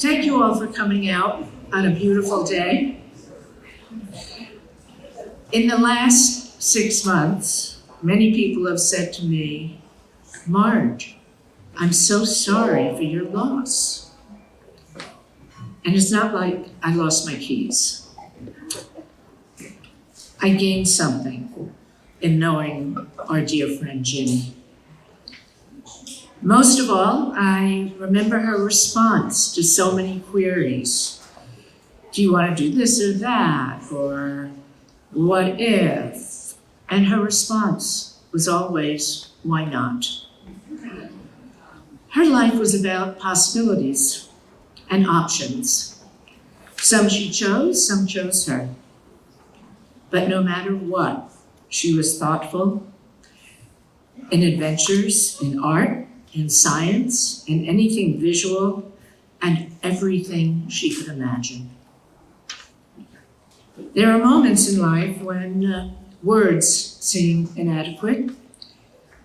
Thank you all for coming out on a beautiful day. In the last 6 months, many people have said to me, Marge, I'm so sorry for your loss. And it's not like I lost my keys. I gained something in knowing our dear friend Ginny. Most of all, I remember her response to so many queries. Do you want to do this or that? Or what if? And her response was always, why not? Her life was about possibilities and options. Some she chose, some chose her. But no matter what, she was thoughtful in adventures, in art, in science, in anything visual, and everything she could imagine. There are moments in life when words seem inadequate,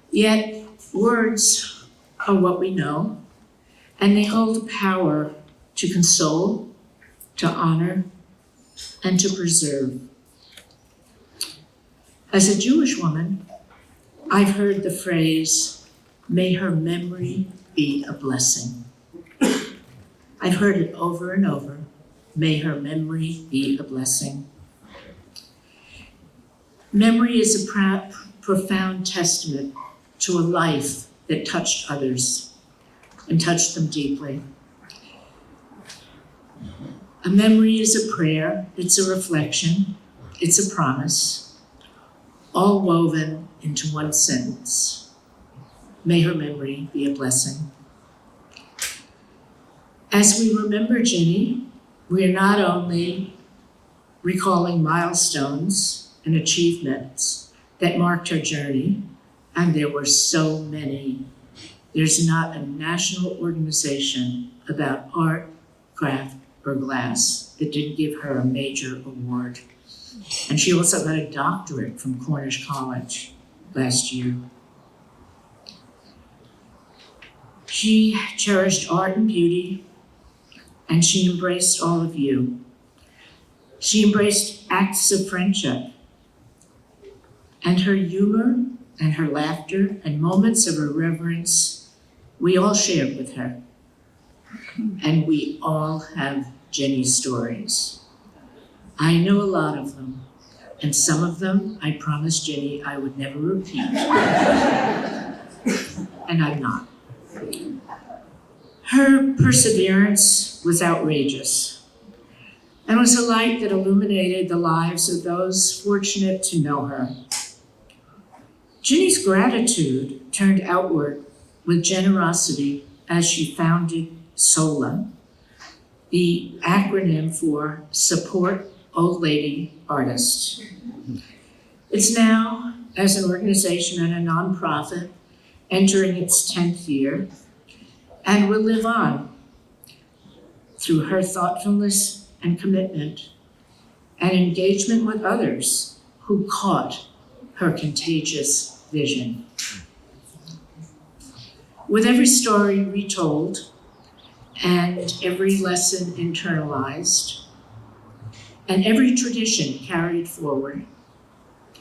yet words are what we know, and they hold power to console, to honor, and to preserve. As a Jewish woman, I've heard the phrase, may her memory be a blessing. I've heard it over and over, may her memory be a blessing. Memory is a profound testament to a life that touched others and touched them deeply. A memory is a prayer, it's a reflection, it's a promise, all woven into one sentence. May her memory be a blessing. As we remember Ginny, we are not only recalling milestones and achievements that marked her journey, and there were so many. There's not a national organization about art, craft, or glass that didn't give her a major award. And she also got a doctorate from Cornish College last year. She cherished art and beauty, and she embraced all of you. She embraced acts of friendship, and her humor and her laughter and moments of irreverence, we all shared with her. And we all have Ginny stories. I know a lot of them, and some of them I promised Ginny I would never repeat. And I'm not. Her perseverance was outrageous and was a light that illuminated the lives of those fortunate to know her. Ginny's gratitude turned outward with generosity as she founded SOLA, the acronym for Support Old Lady Artists. It's now, as an organization and a nonprofit, entering its 10th year, and will live on through her thoughtfulness and commitment and engagement with others who caught her contagious vision. With every story retold and every lesson internalized and every tradition carried forward,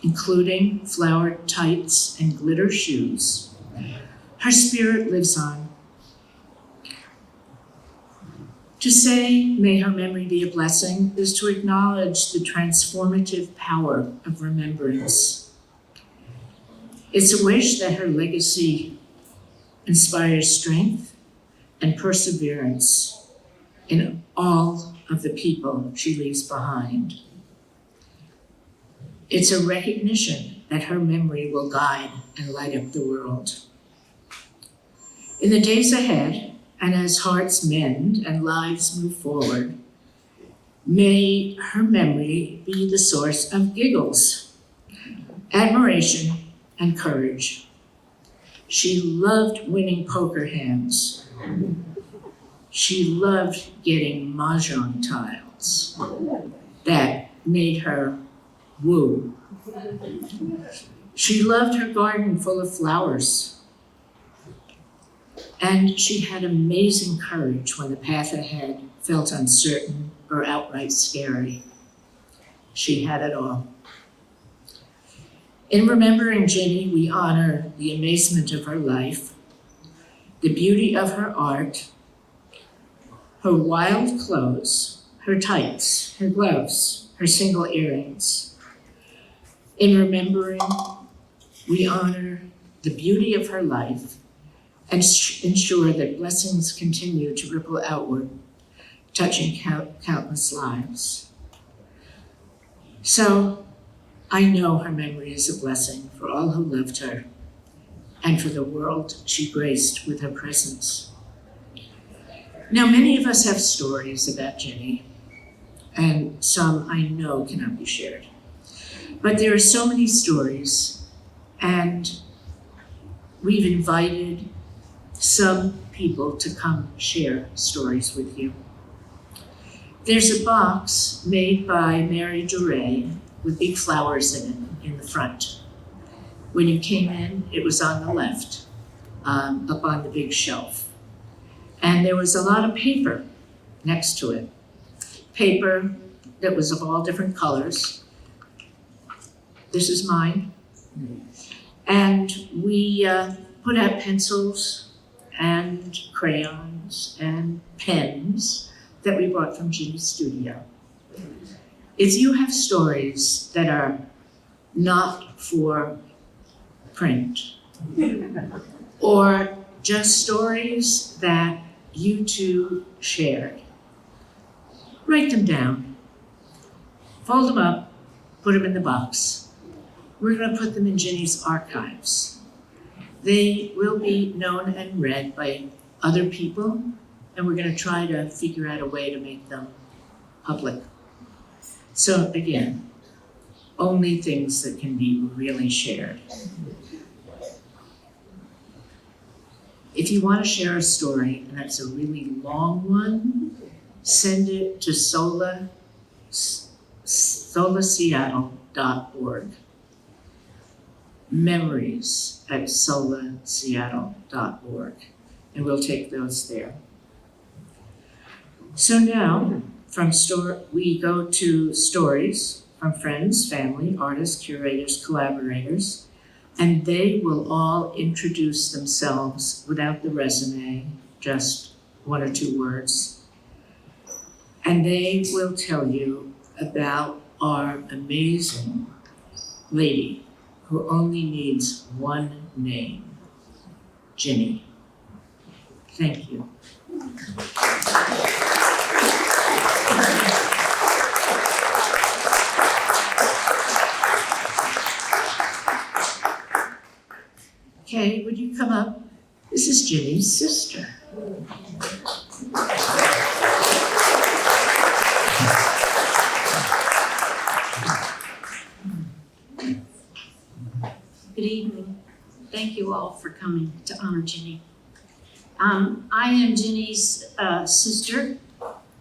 including flowered tights and glitter shoes, her spirit lives on. To say, may her memory be a blessing, is to acknowledge the transformative power of remembrance. It's a wish that her legacy inspires strength and perseverance in all of the people she leaves behind. It's a recognition that her memory will guide and light up the world. In the days ahead, and as hearts mend and lives move forward, may her memory be the source of giggles, admiration, and courage. She loved winning poker hands. She loved getting mahjong tiles that made her woo. She loved her garden full of flowers. And she had amazing courage when the path ahead felt uncertain or outright scary. She had it all. In remembering Ginny, we honor the amazement of her life, the beauty of her art, her wild clothes, her tights, her gloves, her single earrings. In remembering, we honor the beauty of her life and ensure that blessings continue to ripple outward, touching countless lives. So I know her memory is a blessing for all who loved her and for the world she graced with her presence. Now, many of us have stories about Ginny, and some I know cannot be shared. But there are so many stories, and we've invited some people to come share stories with you. There's a box made by Mary Duray with big flowers in it in the front. When you came in, it was on the left, up on the big shelf. And there was a lot of paper next to it. Paper that was of all different colors. This is mine. And we put out pencils and crayons and pens that we brought from Ginny's studio. If you have stories that are not for print, or just stories that you two shared, write them down, fold them up, put them in the box. We're going to put them in Ginny's archives. They will be known and read by other people, and we're going to try to figure out a way to make them public. So again, only things that can be really shared. If you want to share a story, and that's a really long one, send it to solaseattle.org. memories@solaseattle.org, and we'll take those there. So now, we go to stories from friends, family, artists, curators, collaborators, and they will all introduce themselves without the resume, just one or two words. And they will tell you about our amazing lady who only needs one name, Ginny. Thank you. Okay, would you come up? This is Ginny's sister. Good evening. Thank you all for coming to honor Ginny. I am Ginny's sister.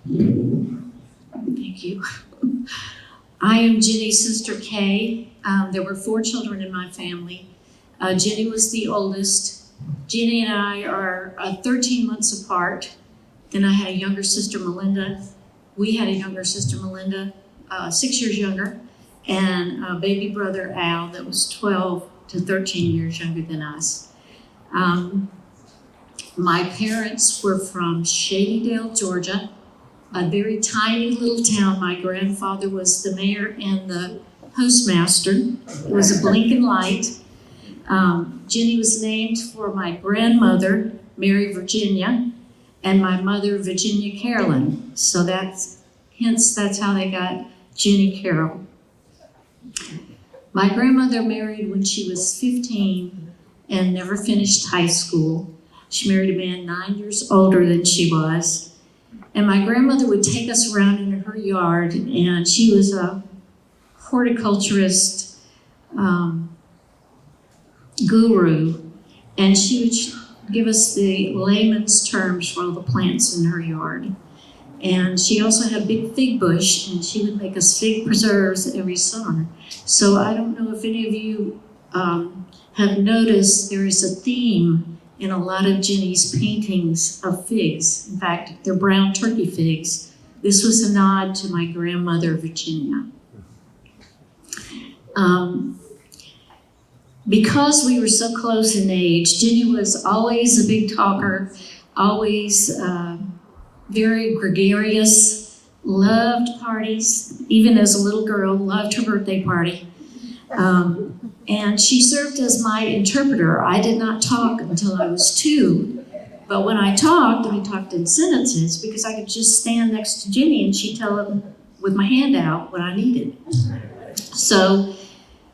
Thank you. I am Ginny's sister Kay. There were 4 children in my family. Ginny was the oldest. Ginny and I are 13 months apart. Then I had a younger sister, Melinda. We had a younger sister, Melinda, 6 years younger, and a baby brother, Al, that was 12 to 13 years younger than us. My parents were from Shadydale, Georgia, a very tiny little town. My grandfather was the mayor and the postmaster. It was a blinking light. Ginny was named for my grandmother, Mary Virginia, and my mother, Virginia Carolyn. So that's how they got Ginny Carroll. My grandmother married when she was 15 and never finished high school. She married a man 9 years older than she was. And my grandmother would take us around in her yard, and she was a horticulturist guru, and she would give us the layman's terms for all the plants in her yard. And she also had a big fig bush, and she would make us fig preserves every summer. So I don't know if any of you have noticed there is a theme in a lot of Ginny's paintings of figs. In fact, they're brown turkey figs. This was a nod to my grandmother, Virginia. Because we were so close in age, Ginny was always a big talker, always very gregarious, loved parties, even as a little girl, loved her birthday party. And she served as my interpreter. I did not talk until I was 2, but when I talked in sentences because I could just stand next to Ginny and she'd tell them with my hand out what I needed. So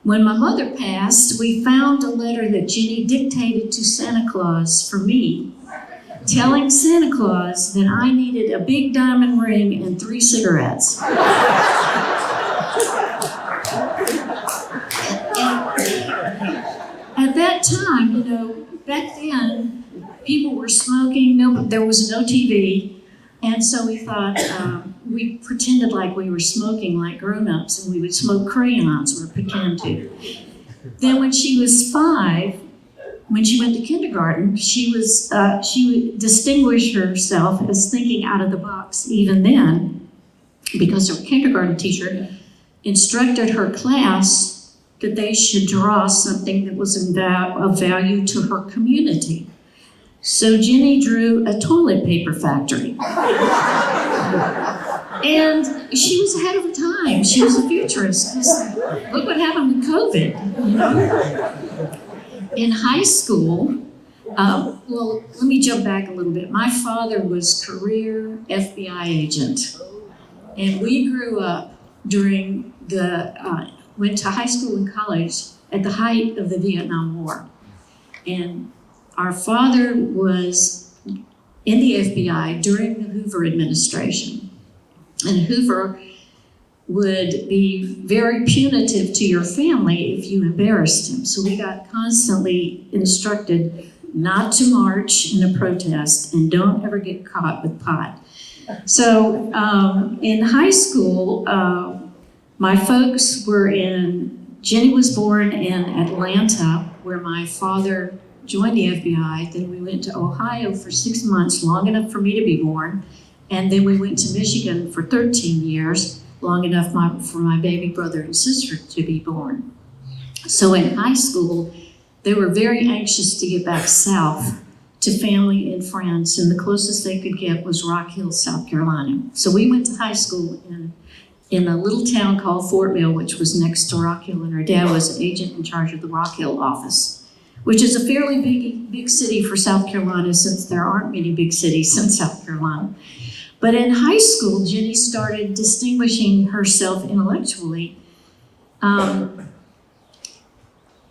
when my mother passed, we found a letter that Ginny dictated to Santa Claus for me, telling Santa Claus that I needed a big diamond ring and 3 cigarettes. At that time, back then, people were smoking, there was no TV, and so we thought, we pretended like we were smoking like grown-ups, and we would smoke crayons or pretend to. Then when she was 5, when she went to kindergarten, she would distinguish herself as thinking out of the box even then, because her kindergarten teacher instructed her class that they should draw something that was of value to her community. So Ginny drew a toilet paper factory. And she was ahead of her time. She was a futurist. Look what happened with COVID. In high school, well, let me jump back a little bit. My father was career FBI agent. And we grew up during went to high school and college at the height of the Vietnam War. And our father was in the FBI during the Hoover administration. And Hoover would be very punitive to your family if you embarrassed him. So we got constantly instructed not to march in a protest and don't ever get caught with pot. So in high school, my folks were Ginny was born in Atlanta, where my father joined the FBI. Then we went to Ohio for 6 months, long enough for me to be born. And then we went to Michigan for 13 years, long enough for my baby brother and sister to be born. So in high school, they were very anxious to get back south to family and friends, and the closest they could get was Rock Hill, South Carolina. So we went to high school in a little town called Fort Mill, which was next to Rock Hill, and our dad was an agent in charge of the Rock Hill office, which is a fairly big city for South Carolina, since there aren't many big cities in South Carolina. But in high school, Ginny started distinguishing herself intellectually. Back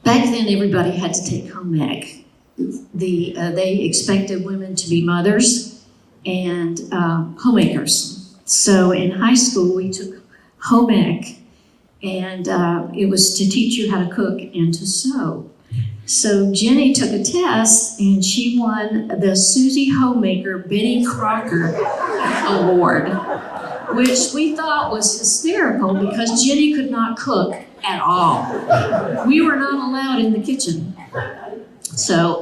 then, everybody had to take home ec. They expected women to be mothers and homemakers. So in high school, we took home ec, and it was to teach you how to cook and to sew. So Ginny took a test, and she won the Susie Homemaker Betty Crocker Award, which we thought was hysterical because Ginny could not cook at all. We were not allowed in the kitchen. So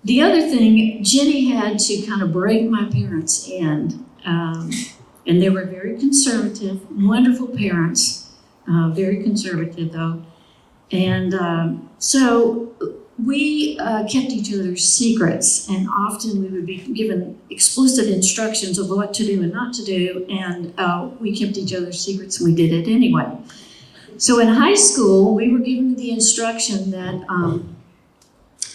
the other thing, Ginny had to kind of break my parents in. And they were very conservative, wonderful parents, very conservative though. And so we kept each other's secrets, and often we would be given explicit instructions of what to do and not to do, and we kept each other's secrets and we did it anyway. So in high school, we were given the instruction that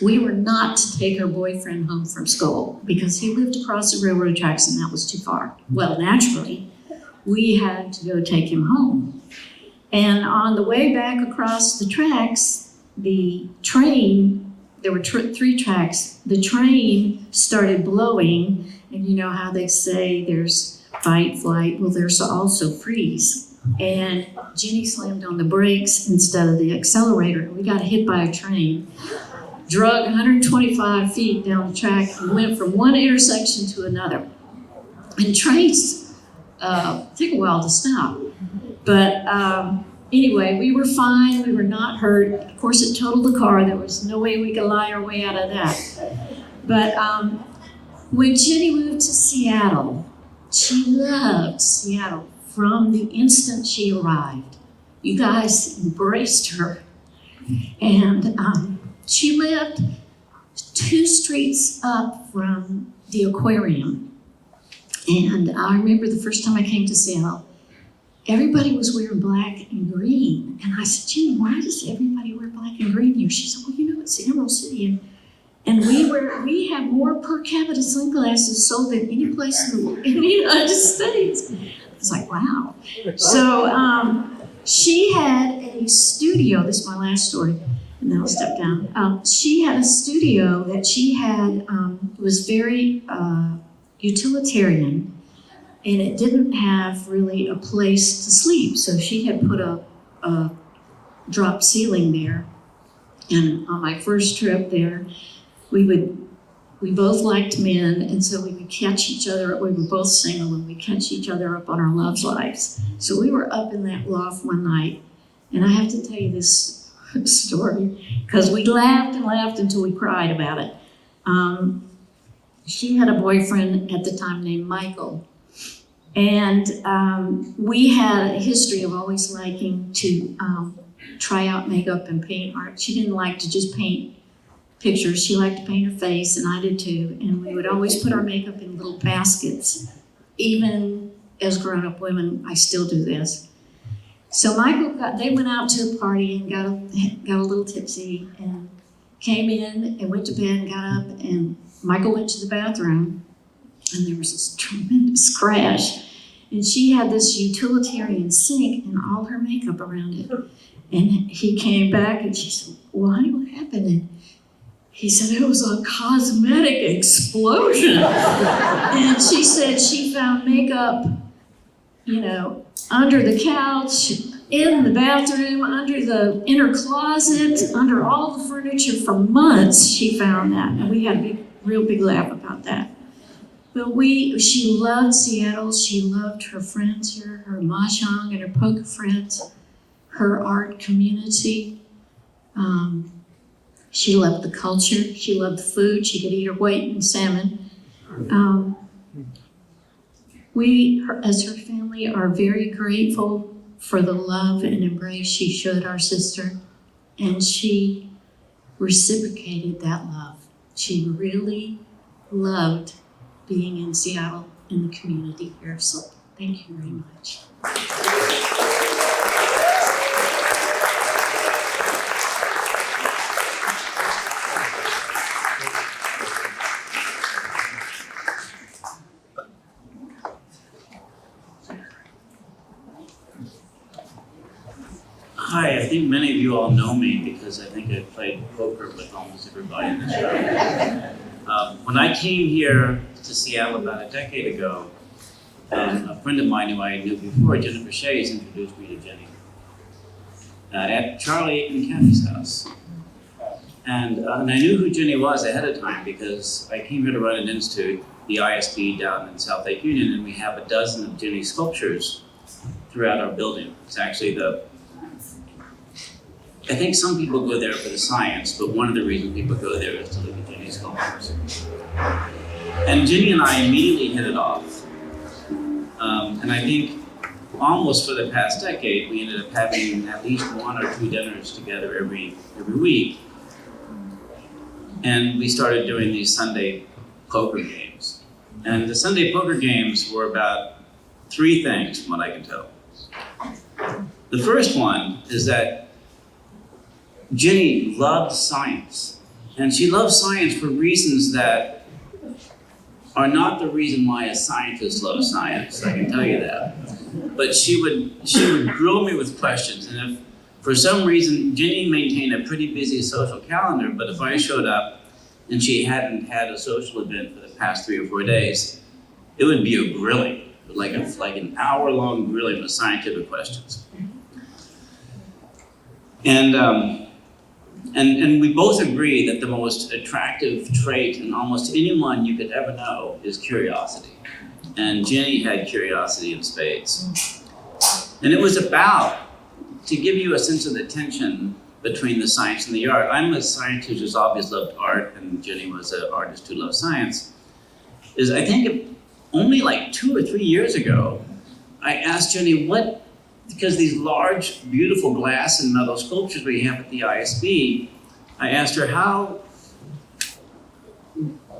we were not to take our boyfriend home from school because he lived across the railroad tracks and that was too far. Well, naturally, we had to go take him home. And on the way back across the tracks, the train, there were 3 tracks, the train started blowing, and you know how they say there's fight, flight, well, there's also freeze. And Ginny slammed on the brakes instead of the accelerator, and we got hit by a train. Drug 125 feet down the track and went from one intersection to another. And trains take a while to stop. But anyway, we were fine. We were not hurt. Of course, it totaled the car. There was no way we could lie our way out of that. But when Ginny moved to Seattle, she loved Seattle from the instant she arrived. You guys embraced her. And she lived 2 streets up from the aquarium. And I remember the first time I came to Seattle, everybody was wearing black and green. And I said, Ginny, why does everybody wear black and green here? She said, well, you know, it's the Emerald City. And we have more per capita sunglasses sold than any place in the United States. It's like, wow. So she had a studio. This is my last story, and then I'll step down. She had a studio that she had, was very utilitarian, and it didn't have really a place to sleep. So she had put a drop ceiling there. And on my first trip there, we both liked men, and so we would catch each other. We were both single, and we'd catch each other up on our love lives. So we were up in that loft one night, and I have to tell you this story because we laughed and laughed until we cried about it. She had a boyfriend at the time named Michael, and we had a history of always liking to try out makeup and paint art. She didn't like to just paint pictures. She liked to paint her face, and I did too. And we would always put our makeup in little baskets. Even as grown-up women, I still do this. So they went out to a party and got a little tipsy and came in and went to bed and got up, and Michael went to the bathroom, and there was this tremendous crash. And she had this utilitarian sink and all her makeup around it. And he came back and she said, well, honey, what happened? And he said, it was a cosmetic explosion. And she said she found makeup, under the couch, in the bathroom, under the inner closet, under all the furniture for months. She found that. And we had a real big laugh about that. But she loved Seattle. She loved her friends here, her mahjong and her poker friends, her art community. She loved the culture. She loved the food. She could eat her weight in salmon. We, as her family, are very grateful for the love and embrace she showed our sister, and she reciprocated that love. She really loved being in Seattle in the community here. So thank you very much. Hi, I think many of you all know me because I think I've played poker with almost everybody in this room. When I came here to Seattle about a decade ago, a friend of mine who I knew before, Jennifer Shays, introduced me to Ginny at Charlie and Kathy's house. And I knew who Ginny was ahead of time because I came here to run an institute, the ISD down in South Lake Union, and we have a dozen of Ginny sculptures throughout our building. It's actually I think some people go there for the science, but one of the reasons people go there is to look at Ginny sculptures. And Ginny and I immediately hit it off. And I think almost for the past decade, we ended up having at least 1 or 2 dinners together every week. And we started doing these Sunday poker games. And the Sunday poker games were about 3 things, from what I can tell. The first one is that Ginny loved science, and she loved science for reasons that are not the reason why a scientist loves science, I can tell you that. But she would grill me with questions, and if for some reason Ginny maintained a pretty busy social calendar, but if I showed up and she hadn't had a social event for the past 3 or 4 days, it would be a grilling, like an hour-long grilling with scientific questions. And we both agree that the most attractive trait in almost anyone you could ever know is curiosity. And Ginny had curiosity in spades. And it was about, to give you a sense of the tension between the science and the art. I'm a scientist who's always loved art, and Ginny was an artist who loved science. Is I think only like 2 or 3 years ago, I asked Ginny because these large, beautiful glass and metal sculptures we have at the ISB, I asked her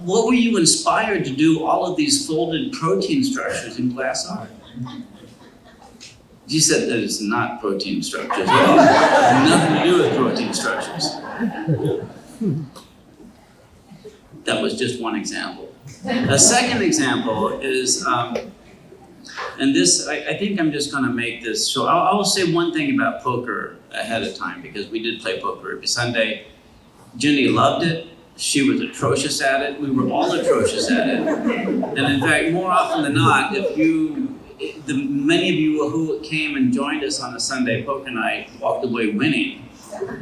what were you inspired to do all of these folded protein structures in glass art? She said that it's not protein structures at all. Nothing to do with protein structures. That was just one example. A second example is, and this, I think I'm just gonna make this, so I'll say one thing about poker ahead of time, because we did play poker every Sunday. Ginny loved it. She was atrocious at it. We were all atrocious at it. And in fact, more often than not, many of you who came and joined us on a Sunday poker night walked away winning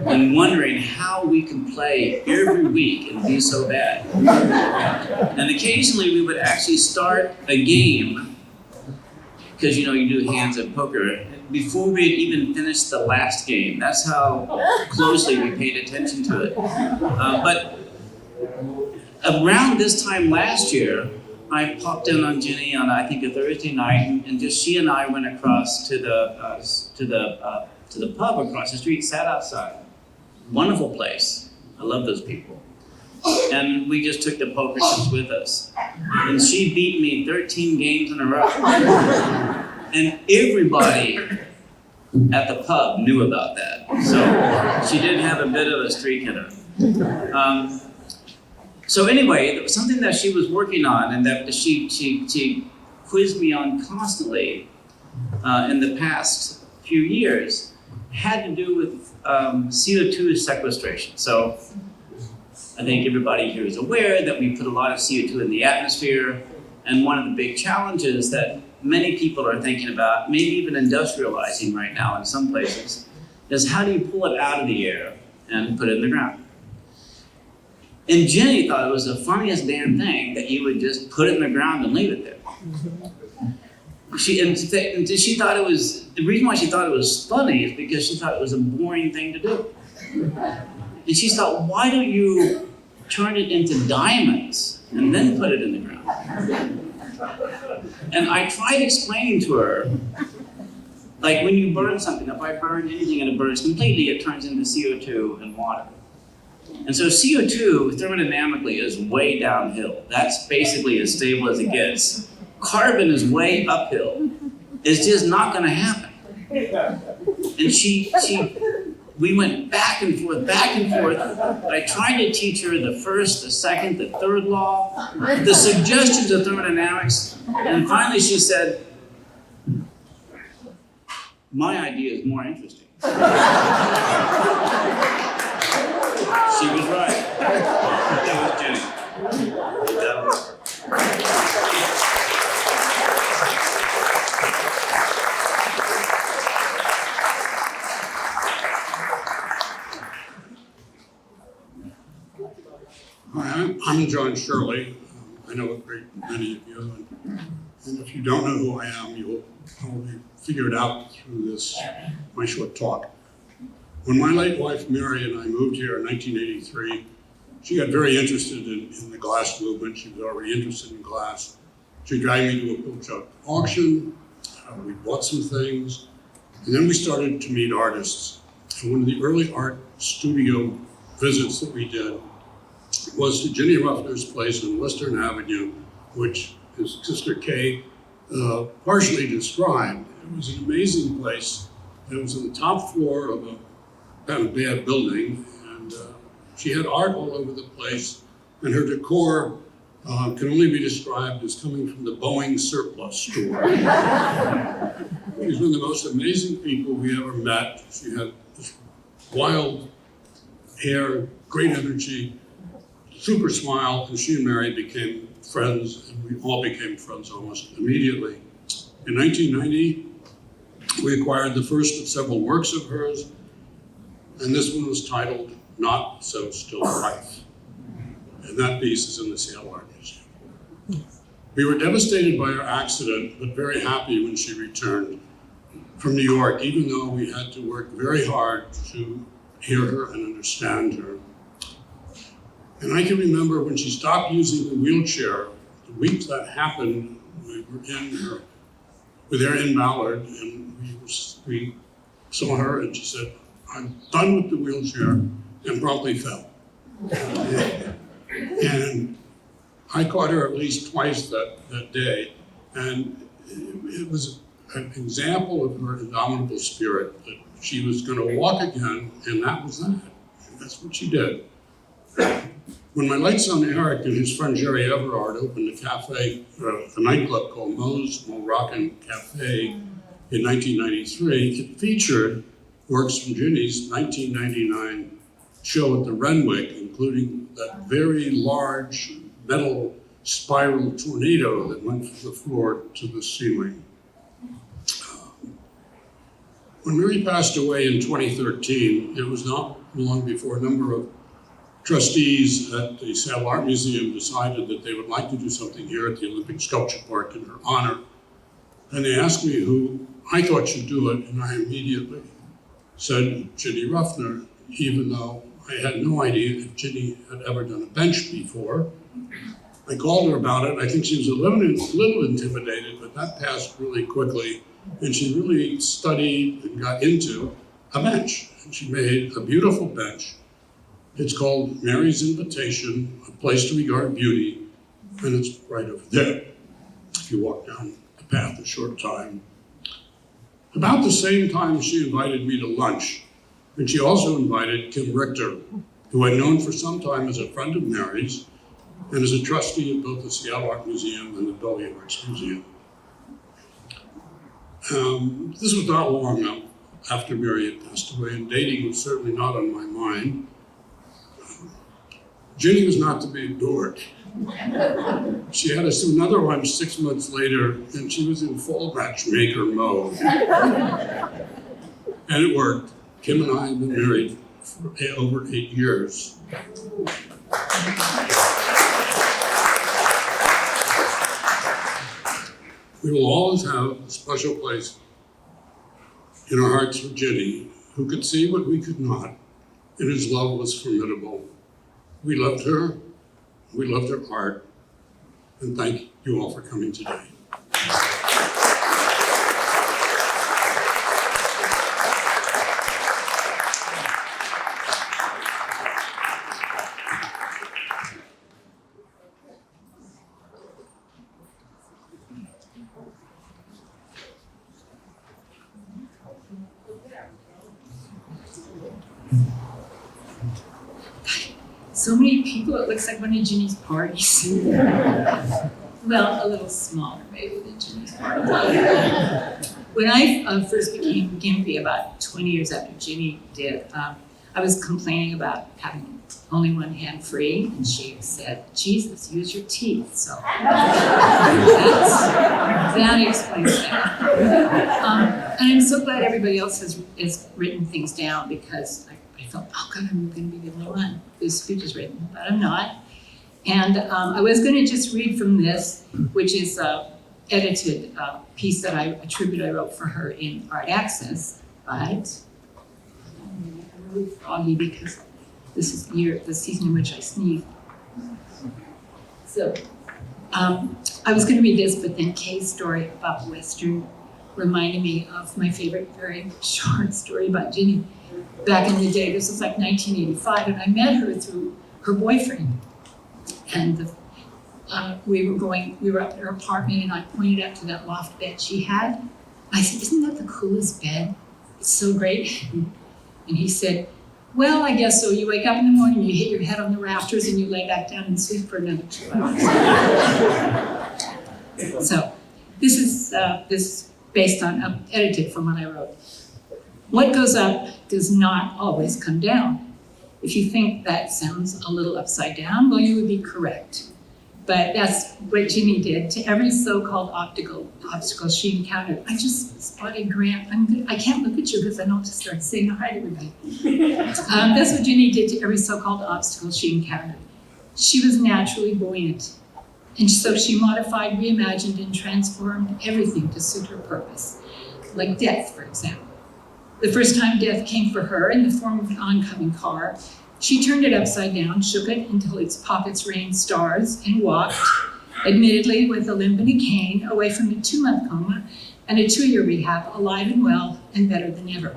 and wondering how we could play every week and be so bad. And occasionally we would actually start a game, because you do hands of poker, before we had even finished the last game. That's how closely we paid attention to it. But around this time last year, I popped in on Ginny on I think a Thursday night, and just she and I went across to the pub across the street, sat outside. Wonderful place. I love those people. And we just took the poker chips with us. And she beat me 13 games in a row. And everybody at the pub knew about that. So she did have a bit of a streak in her. So anyway, it was something that she was working on and that she quizzed me on constantly in the past few years had to do with CO2 sequestration. So I think everybody here is aware that we put a lot of CO2 in the atmosphere, and one of the big challenges that many people are thinking about, maybe even industrializing right now in some places, is how do you pull it out of the air and put it in the ground? And Ginny thought it was the funniest damn thing that you would just put it in the ground and leave it there. She thought it was, the reason why she thought it was funny is because she thought it was a boring thing to do. And she thought, why don't you turn it into diamonds and then put it in the ground? And I tried explaining to her, like when you burn something, if I burn anything and it burns completely, it turns into CO2 and water. And so CO2 thermodynamically is way downhill. That's basically as stable as it gets. Carbon is way uphill. It's just not gonna happen. And we went back and forth, back and forth. I tried to teach her the first, the second, the third law, the suggestions of thermodynamics, and finally she said, my idea is more interesting. She was right. That was Ginny. Hi, I'm John Shirley. I know a great many of you, and if you don't know who I am, you'll probably figure it out through my short talk. When my late wife Mary and I moved here in 1983, she got very interested in the glass movement. She was already interested in glass. She dragged me to a Pilchuck auction. We bought some things, and then we started to meet artists. And one of the early art studio visits that we did was to Ginny Ruffner's place on Western Avenue, which his sister Kay partially described. It was an amazing place. It was on the top floor of a kind of bad building, and she had art all over the place, and her decor can only be described as coming from the Boeing surplus store. She's one of the most amazing people we ever met. She had this wild hair, great energy, super smile, and she and Mary became friends, and we all became friends almost immediately. In 1990, we acquired the first of several works of hers, and this one was titled Not So Still Life. And that piece is in the Seattle Art Museum. We were devastated by her accident, but very happy when she returned from New York, even though we had to work very hard to hear her and understand her. And I can remember when she stopped using the wheelchair, the week that happened, we were there in Ballard, and we saw her, and she said, "I'm done with the wheelchair," and promptly fell. And I caught her at least twice that day, and it was an example of her indomitable spirit, that she was going to walk again, and that was that. That's what she did. When my late son Eric and his friend Jerry Everard opened a cafe, a nightclub called Moe's Moroccan Cafe in 1993, it featured works from Ginny's 1999 show at the Renwick, including that very large metal spiral tornado that went from the floor to the ceiling. When Mary passed away in 2013, it was not long before a number of trustees at the Seattle Art Museum decided that they would like to do something here at the Olympic Sculpture Park in her honor. And they asked me who I thought should do it, and I immediately said Ginny Ruffner, even though I had no idea if Ginny had ever done a bench before. I called her about it. I think she was a little intimidated, but that passed really quickly. And she really studied and got into a bench. And she made a beautiful bench. It's called Mary's Invitation, a place to regard beauty, and it's right over there, if you walk down the path a short time. About the same time, she invited me to lunch, and she also invited Kim Richter, who I'd known for some time as a friend of Mary's, and as a trustee of both the Seattle Art Museum and the Dolly Arts Museum. This was not long after Mary had passed away, and dating was certainly not on my mind. Ginny was not to be ignored. She had us do another lunch 6 months later, and she was in full matchmaker mode. And it worked. Kim and I have been married for over 8 years. We will always have a special place in our hearts for Ginny, who could see what we could not, and whose love was formidable. We loved her, we loved her art, and thank you all for coming today. So many people, it looks like one of Ginny's parties. Well, a little smaller maybe than Ginny's party. When I first became gimpy about 20 years after Ginny did, I was complaining about having only one hand free, and she said, "Jesus, use your teeth." So that explains that. And I'm so glad everybody else has written things down, because I thought, oh God, I'm going to be the only one whose speech is written, but I'm not. And I was going to just read from this, which is an edited piece that I wrote for her in Art Access, but I'm really froggy because this is the season in which I sneeze. So I was going to read this, but then Kay's story about Western reminded me of my favorite very short story about Ginny. Back in the day, this was like 1985, and I met her through her boyfriend. And we were up at her apartment, and I pointed out to that loft bed she had. I said, "Isn't that the coolest bed? It's so great." And he said, "Well, I guess so. You wake up in the morning, you hit your head on the rafters, and you lay back down and sleep for another 2 hours." So this is based on, edited from what I wrote. What goes up does not always come down. If you think that sounds a little upside down, well, you would be correct. But that's what Ginny did to every so-called obstacle she encountered. I just spotted Grant. I can't look at you because I know to start saying hi to everybody. That's what Ginny did to every so-called obstacle she encountered. She was naturally buoyant. And so she modified, reimagined, and transformed everything to suit her purpose, like death, for example. The first time death came for her in the form of an oncoming car, she turned it upside down, shook it until its pockets rained stars, and walked, admittedly with a limp and a cane, away from a 2-month coma and a 2-year rehab, alive and well and better than ever.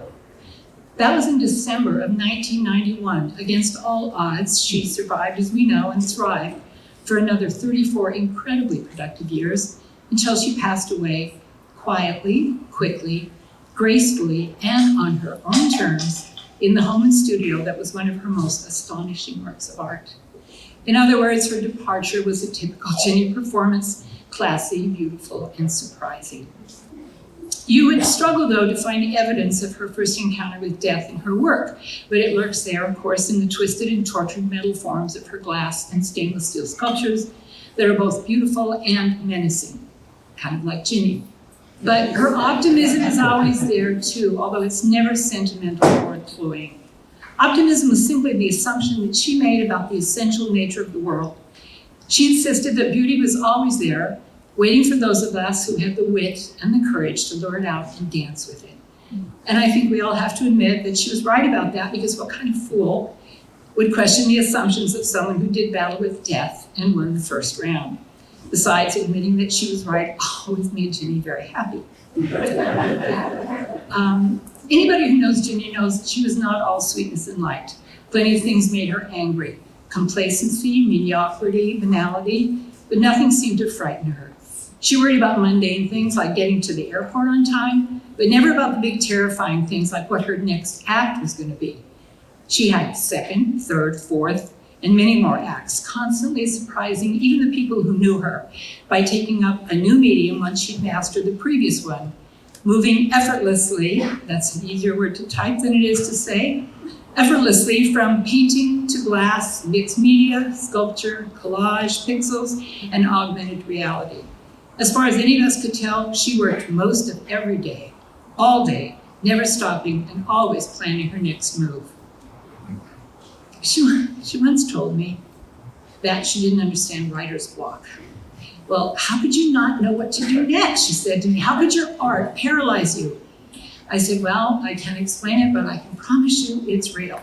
That was in December of 1991. Against all odds, she survived, as we know, and thrived for another 34 incredibly productive years until she passed away quietly, quickly, gracefully, and on her own terms in the home and studio that was one of her most astonishing works of art. In other words, her departure was a typical Ginny performance, classy, beautiful, and surprising. You would struggle, though, to find evidence of her first encounter with death in her work, but it lurks there, of course, in the twisted and tortured metal forms of her glass and stainless steel sculptures that are both beautiful and menacing, kind of like Ginny. But her optimism is always there, too, although it's never sentimental or cloying. Optimism was simply the assumption that she made about the essential nature of the world. She insisted that beauty was always there, waiting for those of us who had the wit and the courage to lure it out and dance with it. And I think we all have to admit that she was right about that, because what kind of fool would question the assumptions of someone who did battle with death and won the first round? Besides, admitting that she was right always made Ginny very happy. Anybody who knows Ginny knows that she was not all sweetness and light. Plenty of things made her angry. Complacency, mediocrity, banality, but nothing seemed to frighten her. She worried about mundane things like getting to the airport on time, but never about the big terrifying things like what her next act was going to be. She had second, third, fourth, and many more acts, constantly surprising even the people who knew her by taking up a new medium once she'd mastered the previous one, moving effortlessly, that's an easier word to type than it is to say, effortlessly from painting to glass, mixed media, sculpture, collage, pixels, and augmented reality. As far as any of us could tell, she worked most of every day, all day, never stopping and always planning her next move. She once told me that she didn't understand writer's block. Well, how could you not know what to do next? She said to me, how could your art paralyze you? I said, well, I can't explain it, but I can promise you it's real.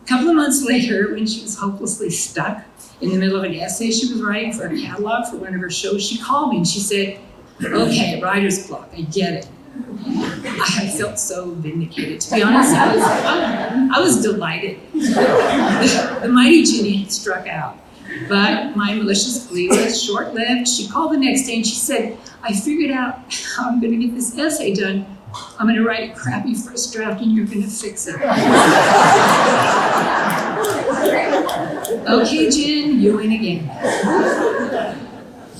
A couple of months later, when she was hopelessly stuck in the middle of an essay she was writing for a catalog for one of her shows, she called me and she said, okay, writer's block, I get it. I felt so vindicated. To be honest, I was delighted. The mighty Ginny had struck out. But my malicious glee was short-lived. She called the next day and she said, I figured out how I'm going to get this essay done. I'm going to write a crappy first draft and you're going to fix it. Okay, Gin, you win again.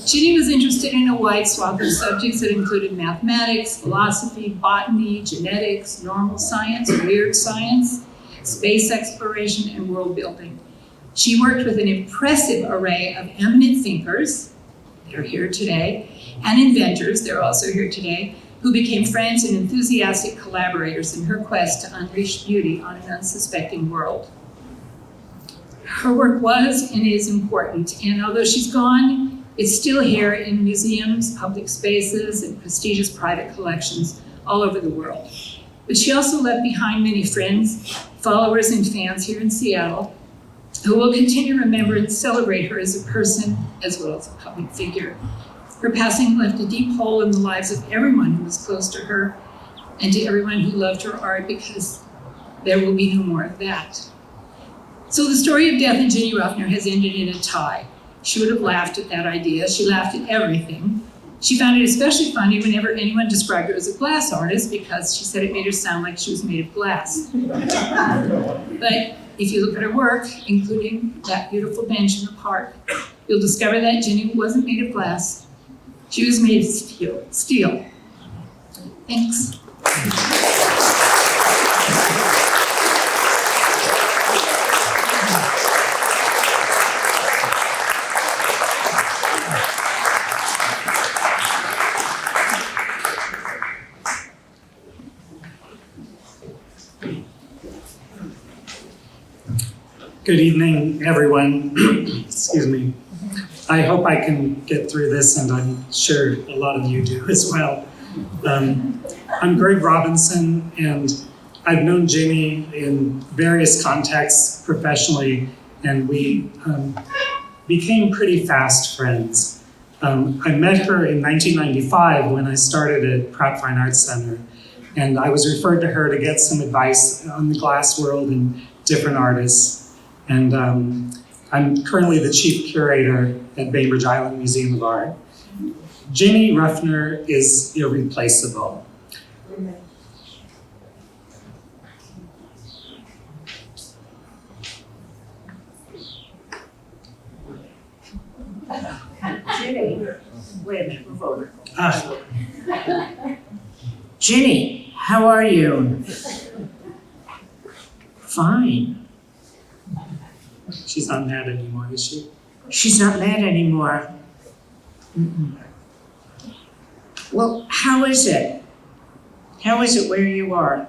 Ginny was interested in a wide swath of subjects that included mathematics, philosophy, botany, genetics, normal science, weird science, space exploration, and world building. She worked with an impressive array of eminent thinkers, they're here today, and inventors, they're also here today, who became friends and enthusiastic collaborators in her quest to unleash beauty on an unsuspecting world. Her work was and is important, and although she's gone, it's still here in museums, public spaces, and prestigious private collections all over the world. But she also left behind many friends, followers, and fans here in Seattle who will continue to remember and celebrate her as a person as well as a public figure. Her passing left a deep hole in the lives of everyone who was close to her and to everyone who loved her art, because there will be no more of that. So the story of death in Ginny Ruffner has ended in a tie. She would have laughed at that idea. She laughed at everything. She found it especially funny whenever anyone described her as a glass artist, because she said it made her sound like she was made of glass. But if you look at her work, including that beautiful bench in the park, you'll discover that Ginny wasn't made of glass. She was made of steel. Thanks. Good evening, everyone. Excuse me. I hope I can get through this, and I'm sure a lot of you do as well. I'm Greg Robinson, and I've known Ginny in various contexts professionally, and we became pretty fast friends. I met her in 1995 when I started at Pratt Fine Arts Center, and I was referred to her to get some advice on the glass world and different artists. And I'm currently the chief curator at Bainbridge Island Museum of Art. Ginny Ruffner is irreplaceable. Ginny, wait a minute, move over. Ginny, how are you? Fine. She's not mad anymore, is she? She's not mad anymore. Mm-mm. Well, how is it? How is it where you are?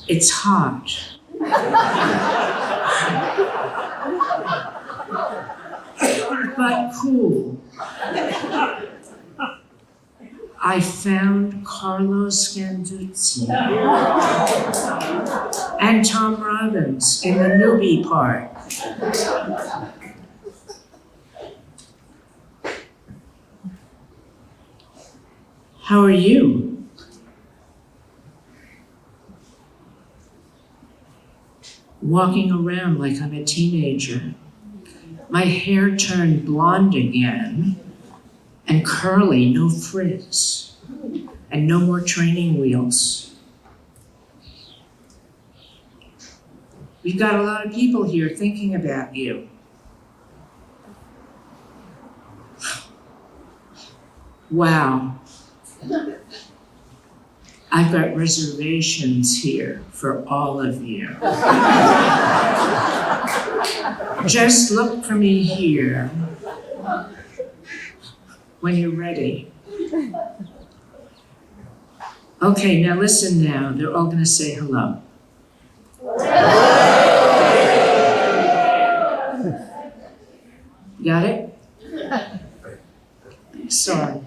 It's hot. But cool. I found Carlos Scanduzzi and Tom Robbins in the newbie part. How are you? Walking around like I'm a teenager. My hair turned blonde again, and curly, no frizz, and no more training wheels. We've got a lot of people here thinking about you. Wow. I've got reservations here for all of you. Just look for me here when you're ready. Okay, now listen now. They're all gonna say hello. Got it? Sorry.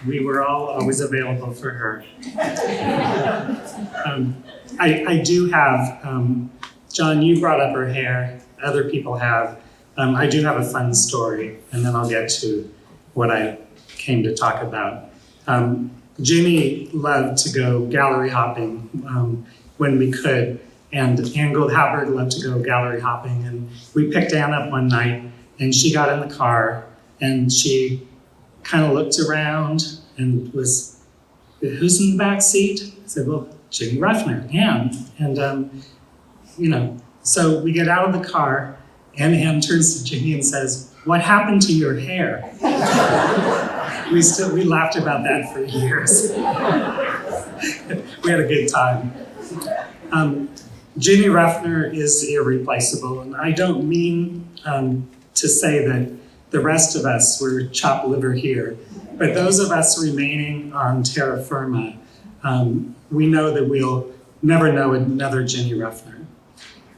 We were all always available for her. I do have, John, you brought up her hair, other people have. I do have a fun story, and then I'll get to what I came to talk about. Ginny loved to go gallery hopping when we could, and Ann Goldhaber loved to go gallery hopping, and we picked Ann up one night, and she got in the car, and she kind of looked around and was, who's in the back seat? I said, well, Ginny Ruffner, Ann. And, so we get out of the car, and Ann turns to Ginny and says, what happened to your hair? We laughed about that for years. We had a good time. Ginny Ruffner is irreplaceable, and I don't mean to say that the rest of us were chopped liver here, but those of us remaining on terra firma, we know that we'll never know another Ginny Ruffner.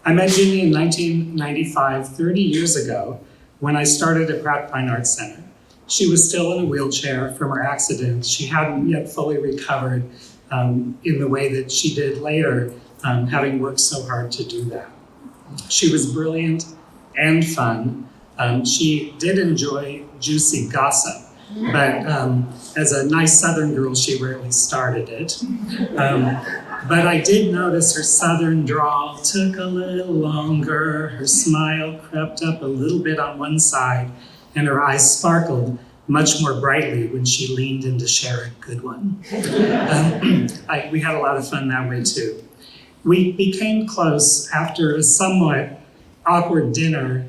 I met Ginny in 1995, 30 years ago, when I started at Pratt Fine Arts Center. She was still in a wheelchair from her accident. She hadn't yet fully recovered in the way that she did later, having worked so hard to do that. She was brilliant and fun. She did enjoy juicy gossip, but as a nice Southern girl, she rarely started it. But I did notice her Southern drawl took a little longer, her smile crept up a little bit on one side, and her eyes sparkled much more brightly when she leaned in to share a good one. We had a lot of fun that way too. We became close after a somewhat awkward dinner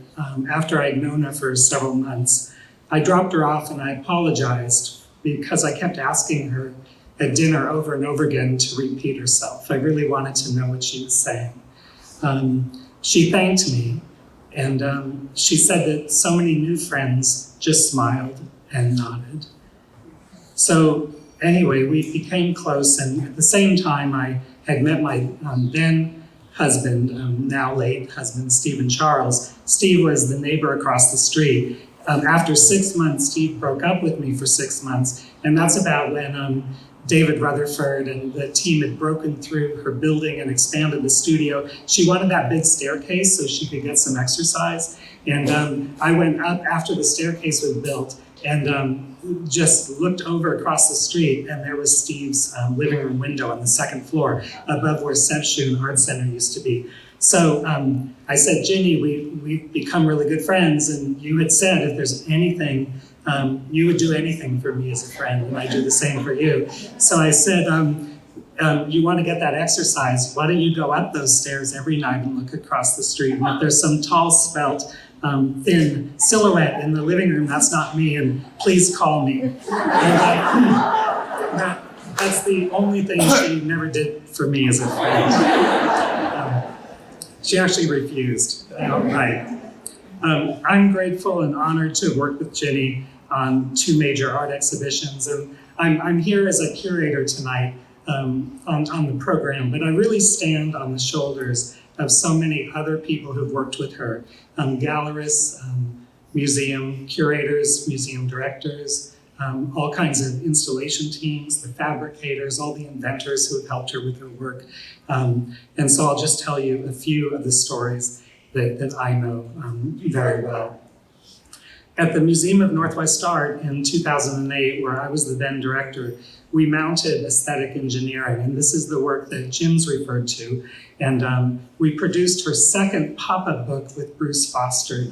after I'd known her for several months. I dropped her off and I apologized because I kept asking her at dinner over and over again to repeat herself. I really wanted to know what she was saying. She thanked me, and she said that so many new friends just smiled and nodded. So anyway, we became close, and at the same time I had met my then husband, now late husband, Stephen Charles. Steve was the neighbor across the street. After 6 months, Steve broke up with me for 6 months, and that's about when David Rutherford and the team had broken through her building and expanded the studio. She wanted that big staircase so she could get some exercise. And I went up after the staircase was built and just looked over across the street, and there was Steve's living room window on the second floor above where Sevshun Art Center used to be. So I said, Ginny, we've become really good friends, and you had said if there's anything, you would do anything for me as a friend, and I do the same for you. So I said, you want to get that exercise, why don't you go up those stairs every night and look across the street, and if there's some tall, svelte, thin silhouette in the living room, that's not me, and please call me. And that's the only thing she never did for me as a friend. She actually refused outright. I'm grateful and honored to have worked with Ginny on 2 major art exhibitions, and I'm here as a curator tonight on the program, but I really stand on the shoulders of so many other people who've worked with her, gallerists, museum curators, museum directors, all kinds of installation teams, the fabricators, all the inventors who have helped her with her work. And so I'll just tell you a few of the stories that I know very well. At the Museum of Northwest Art in 2008, where I was the then director, we mounted aesthetic engineering, and this is the work that Jim's referred to. And we produced her second pop-up book with Bruce Foster,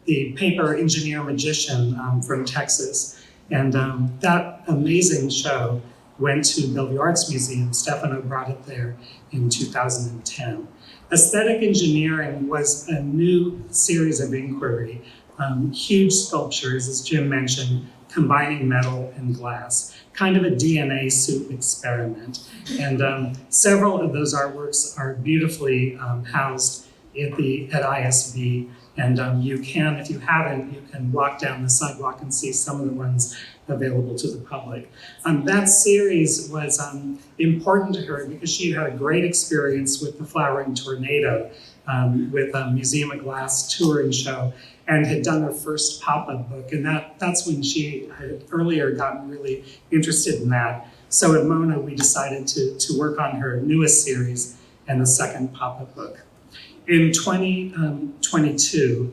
the paper engineer magician from Texas. And that amazing show went to Bellevue Arts Museum. Stefano brought it there in 2010. Aesthetic engineering was a new series of inquiry, huge sculptures, as Jim mentioned, combining metal and glass, kind of a DNA soup experiment. And several of those artworks are beautifully housed at ISB. And you can, if you haven't, you can walk down the sidewalk and see some of the ones available to the public. That series was important to her because she had a great experience with the Flowering Tornado, with a Museum of Glass touring show, and had done her first pop-up book. And that's when she had earlier gotten really interested in that. So at Mona, we decided to work on her newest series and the second pop-up book. In 2022,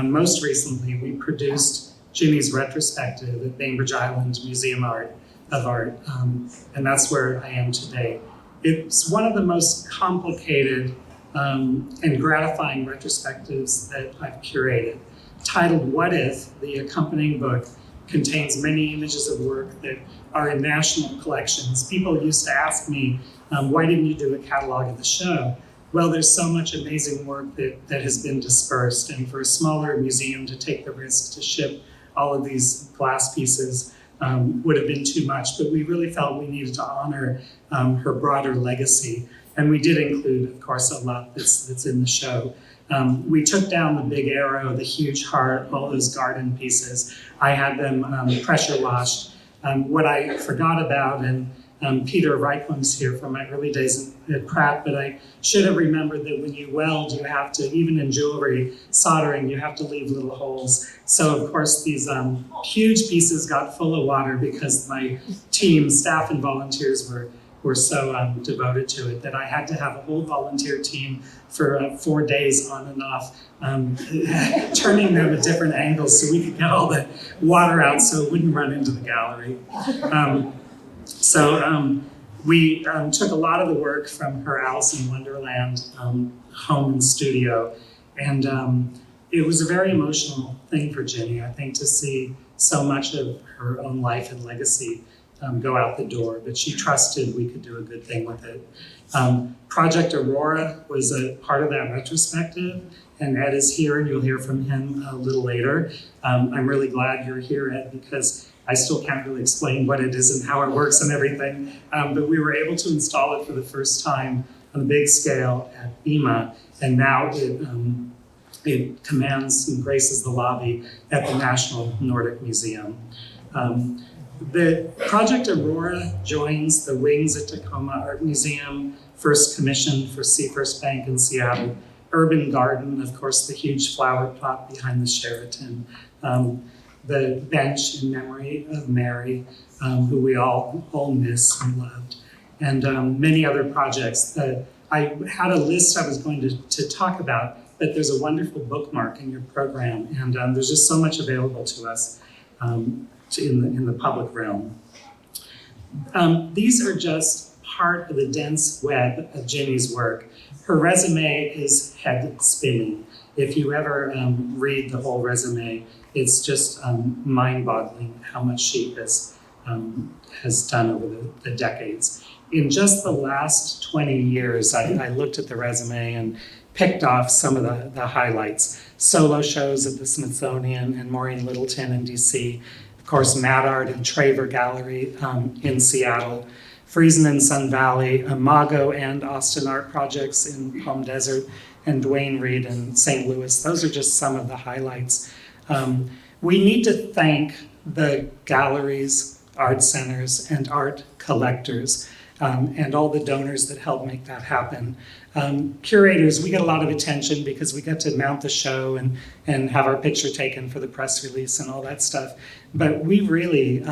most recently, we produced Ginny's retrospective at Bainbridge Island Museum of Art, and that's where I am today. It's one of the most complicated and gratifying retrospectives that I've curated. Titled What If, the accompanying book contains many images of work that are in national collections. People used to ask me, why didn't you do a catalog of the show? Well, there's so much amazing work that has been dispersed, and for a smaller museum to take the risk to ship all of these glass pieces would have been too much, but we really felt we needed to honor her broader legacy. And we did include, of course, a lot that's in the show. We took down the big arrow, the huge heart, all those garden pieces. I had them pressure washed. What I forgot about, and Peter Reichlem's here from my early days at Pratt, but I should have remembered that when you weld, you have to, even in jewelry, soldering, you have to leave little holes. So of course these huge pieces got full of water because my team, staff and volunteers were so devoted to it that I had to have a whole volunteer team for 4 days on and off, turning them at different angles so we could get all the water out so it wouldn't run into the gallery. We took a lot of the work from her Alice in Wonderland home and studio, and it was a very emotional thing for Ginny, I think, to see so much of her own life and legacy go out the door, but she trusted we could do a good thing with it. Project Aurora was a part of that retrospective, and Ed is here, and you'll hear from him a little later. I'm really glad you're here, Ed, because I still can't really explain what it is and how it works and everything, but we were able to install it for the first time on a big scale at BEMA, and now it commands and graces the lobby at the National Nordic Museum. The Project Aurora joins the Wings at Tacoma Art Museum First Commission for Seafirst Bank in Seattle, Urban Garden, of course, the huge flower plot behind the Sheraton, the bench in memory of Mary, who we all miss and loved, and many other projects. I had a list I was going to talk about, but there's a wonderful bookmark in your program, and there's just so much available to us in the public realm. These are just part of the dense web of Ginny's work. Her resume is head-spinning. If you ever read the whole resume, it's just mind-boggling how much she has done over the decades. In just the last 20 years, I looked at the resume and picked off some of the highlights. Solo shows at the Smithsonian and Maureen Littleton in DC. Of course, Mad Art and Traver Gallery in Seattle. Friesen and Sun Valley, Imago and Austin Art Projects in Palm Desert, and Dwayne Reed in St. Louis. Those are just some of the highlights. We need to thank the galleries, art centers, and art collectors, and all the donors that help make that happen. Curators, we get a lot of attention because we get to mount the show and have our picture taken for the press release and all that stuff. But we really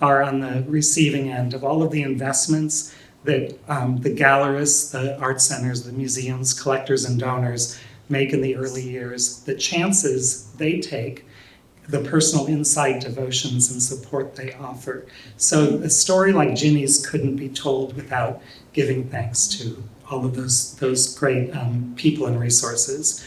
are on the receiving end of all of the investments that the gallerists, the art centers, the museums, collectors, and donors make in the early years, the chances they take, the personal insight, devotions, and support they offer. So a story like Ginny's couldn't be told without giving thanks to all of those great people and resources.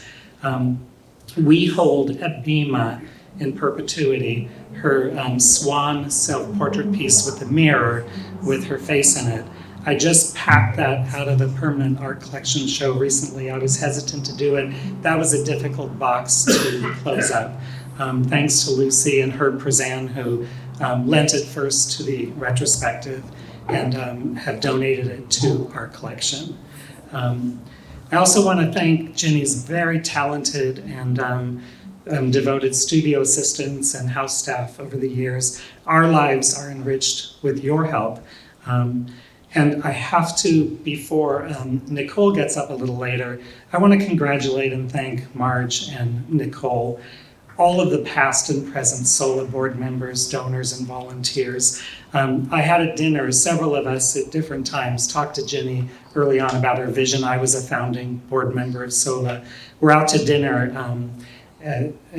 We hold at BIMA in perpetuity her swan self-portrait piece with the mirror with her face in it. I just packed that out of the permanent art collection show recently. I was hesitant to do it. That was a difficult box to close up. Thanks to Lucy and Herb Prezan, who lent it first to the retrospective and have donated it to our collection. I also want to thank Ginny's very talented and devoted studio assistants and house staff over the years. Our lives are enriched with your help. And I have to, before Nicole gets up a little later, I want to congratulate and thank Marge and Nicole, all of the past and present SOLA board members, donors, and volunteers. I had a dinner, several of us at different times talked to Ginny early on about her vision. I was a founding board member of SOLA. We're out to dinner,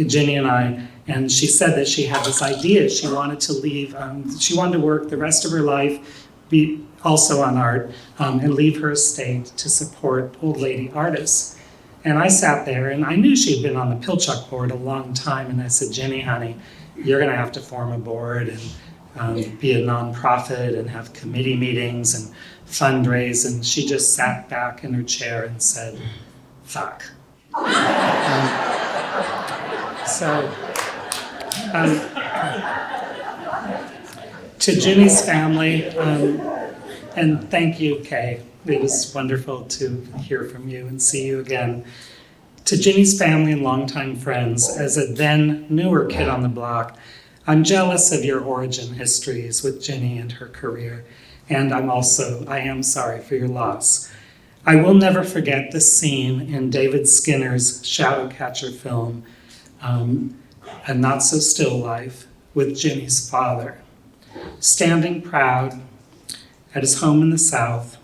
Ginny and I, and she said that she had this idea. She wanted to leave, she wanted to work the rest of her life, be also on art, and leave her estate to support old lady artists. And I sat there and I knew she'd been on the Pilchuck board a long time, and I said, Ginny, honey, you're gonna have to form a board and be a nonprofit and have committee meetings and fundraise. And she just sat back in her chair and said, fuck. To Ginny's family, and thank you, Kay. It was wonderful to hear from you and see you again. To Ginny's family and longtime friends, as a then newer kid on the block, I'm jealous of your origin histories with Ginny and her career, and I am sorry for your loss. I will never forget the scene in David Skinner's Shadowcatcher film, A Not So Still Life, with Ginny's father, standing proud at his home in the South,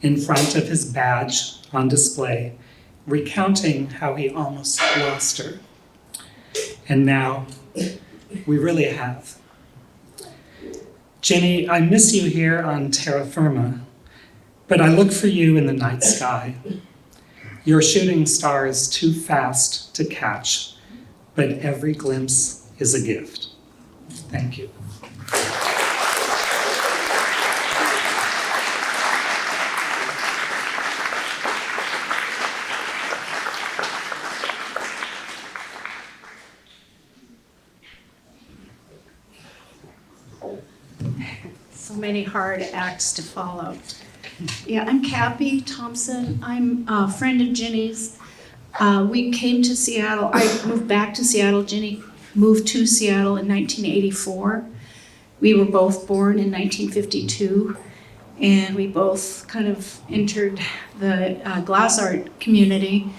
in front of his badge on display, recounting how he almost lost her. And now we really have. Ginny, I miss you here on terra firma, but I look for you in the night sky. Your shooting star is too fast to catch, but every glimpse is a gift. Thank you. So many hard acts to follow. Yeah, I'm Cappy Thompson. I'm a friend of Ginny's. We came to Seattle. I moved back to Seattle. Ginny moved to Seattle in 1984. We were both born in 1952. and we both kind of entered the glass art community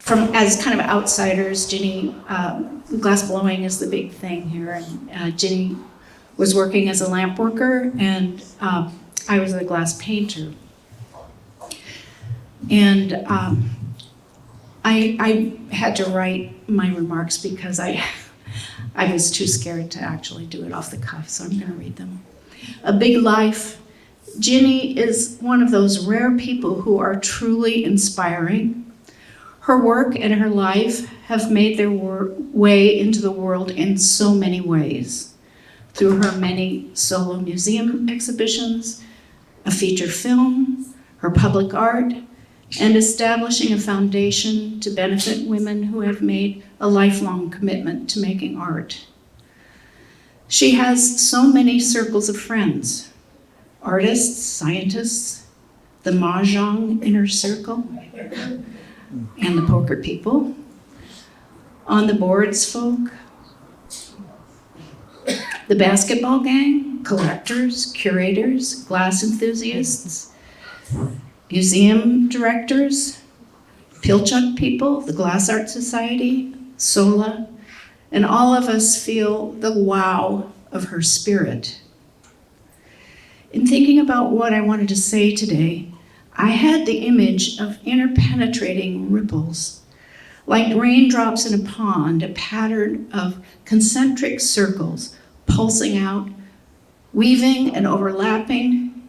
as kind of outsiders. Ginny, glass blowing is the big thing here, and Ginny was working as a lamp worker, and I was a glass painter. And I had to write my remarks because I was too scared to actually do it off the cuff, so I'm gonna read them. A big life. Ginny is one of those rare people who are truly inspiring. Her work and her life have made their way into the world in so many ways. Through her many solo museum exhibitions, a feature film, her public art, and establishing a foundation to benefit women who have made a lifelong commitment to making art. She has so many circles of friends, artists, scientists, the Mahjong inner circle, and the poker people, on the boards folk, the basketball gang, collectors, curators, glass enthusiasts, museum directors, Pilchuck people, the Glass Art Society, SOLA, and all of us feel the wow of her spirit. In thinking about what I wanted to say today, I had the image of interpenetrating ripples, like raindrops in a pond, a pattern of concentric circles pulsing out, weaving and overlapping.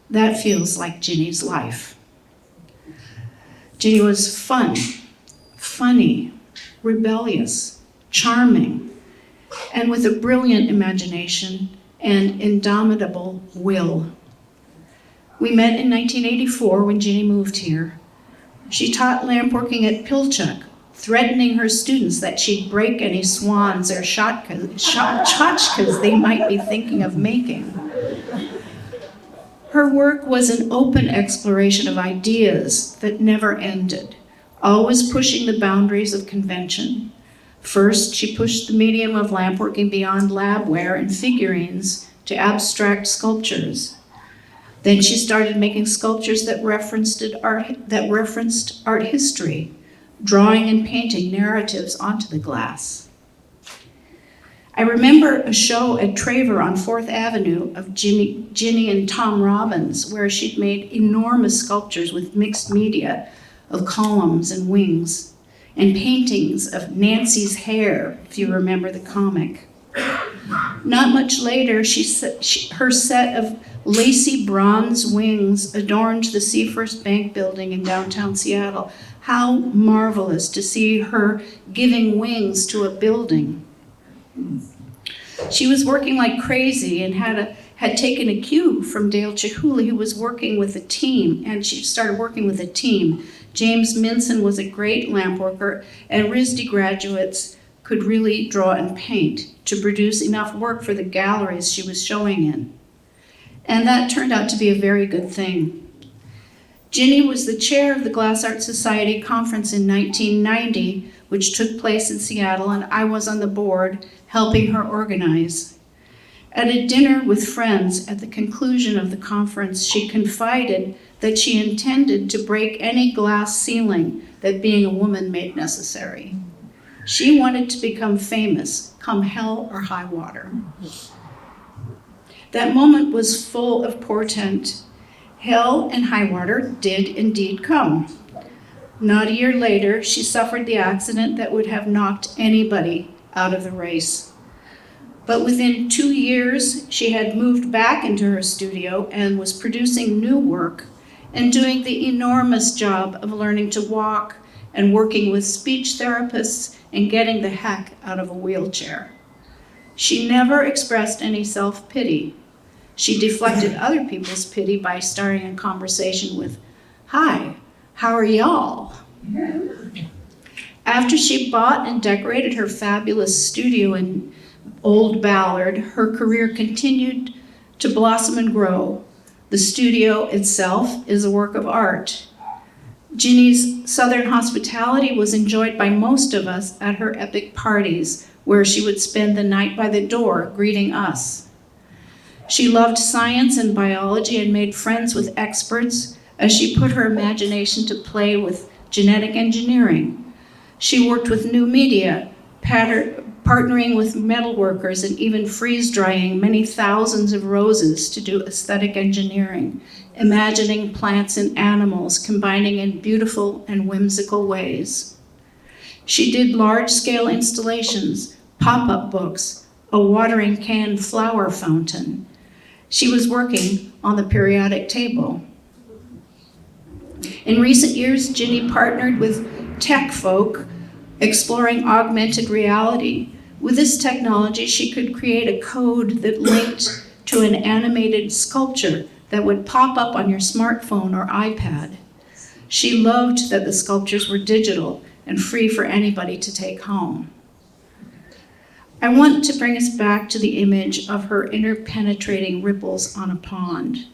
That feels like Ginny's life. Ginny was fun, funny, rebellious, charming, and with a brilliant imagination and indomitable will. We met in 1984 when Ginny moved here. She taught lamp working at Pilchuck, threatening her students that she'd break any swans or tchotchkes they might be thinking of making. Her work was an open exploration of ideas that never ended, always pushing the boundaries of convention. First, she pushed the medium of lampworking beyond labware and figurines to abstract sculptures. Then she started making sculptures that referenced art history, drawing and painting narratives onto the glass. I remember a show at Traver on 4th Avenue of Ginny and Tom Robbins, where she'd made enormous sculptures with mixed media of columns and wings, and paintings of Nancy's hair, if you remember the comic. Not much later, her set of lacy bronze wings adorned the Seafirst Bank building in downtown Seattle. How marvelous to see her giving wings to a building. She was working like crazy and had taken a cue from Dale Chihuly, who was working with a team, and she started working with a team. James Minson was a great lamp worker, and RISD graduates could really draw and paint to produce enough work for the galleries she was showing in. And that turned out to be a very good thing. Ginny was the chair of the Glass Art Society conference in 1990, which took place in Seattle, and I was on the board helping her organize. At a dinner with friends at the conclusion of the conference, she confided that she intended to break any glass ceiling that being a woman made necessary. She wanted to become famous, come hell or high water. That moment was full of portent. Hell and high water did indeed come. Not a year later, she suffered the accident that would have knocked anybody out of the race. But within 2 years, she had moved back into her studio and was producing new work and doing the enormous job of learning to walk and working with speech therapists and getting the heck out of a wheelchair. She never expressed any self-pity. She deflected other people's pity by starting a conversation with, "Hi, how are y'all?" After she bought and decorated her fabulous studio in Old Ballard, her career continued to blossom and grow. The studio itself is a work of art. Ginny's Southern hospitality was enjoyed by most of us at her epic parties, where she would spend the night by the door greeting us. She loved science and biology and made friends with experts as she put her imagination to play with genetic engineering. She worked with new media, partnering with metalworkers and even freeze-drying many thousands of roses to do aesthetic engineering, imagining plants and animals combining in beautiful and whimsical ways. She did large-scale installations, pop-up books, a watering can flower fountain. She was working on the periodic table. In recent years, Ginny partnered with tech folk exploring augmented reality. With this technology, she could create a code that linked to an animated sculpture that would pop up on your smartphone or iPad. She loved that the sculptures were digital and free for anybody to take home. I want to bring us back to the image of her interpenetrating ripples on a pond.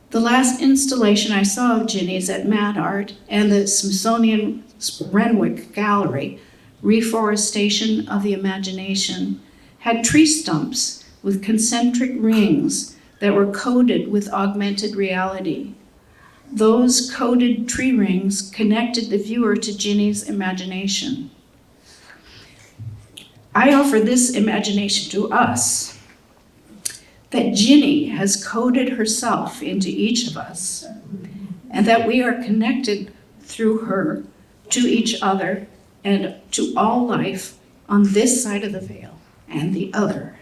The last installation I saw of Ginny's at Mad Art and the Smithsonian Renwick Gallery, Reforestation of the Imagination, had tree stumps with concentric rings that were coded with augmented reality. Those coded tree rings connected the viewer to Ginny's imagination. I offer this imagination to us, that Ginny has coded herself into each of us, and that we are connected through her to each other and to all life on this side of the veil and the other.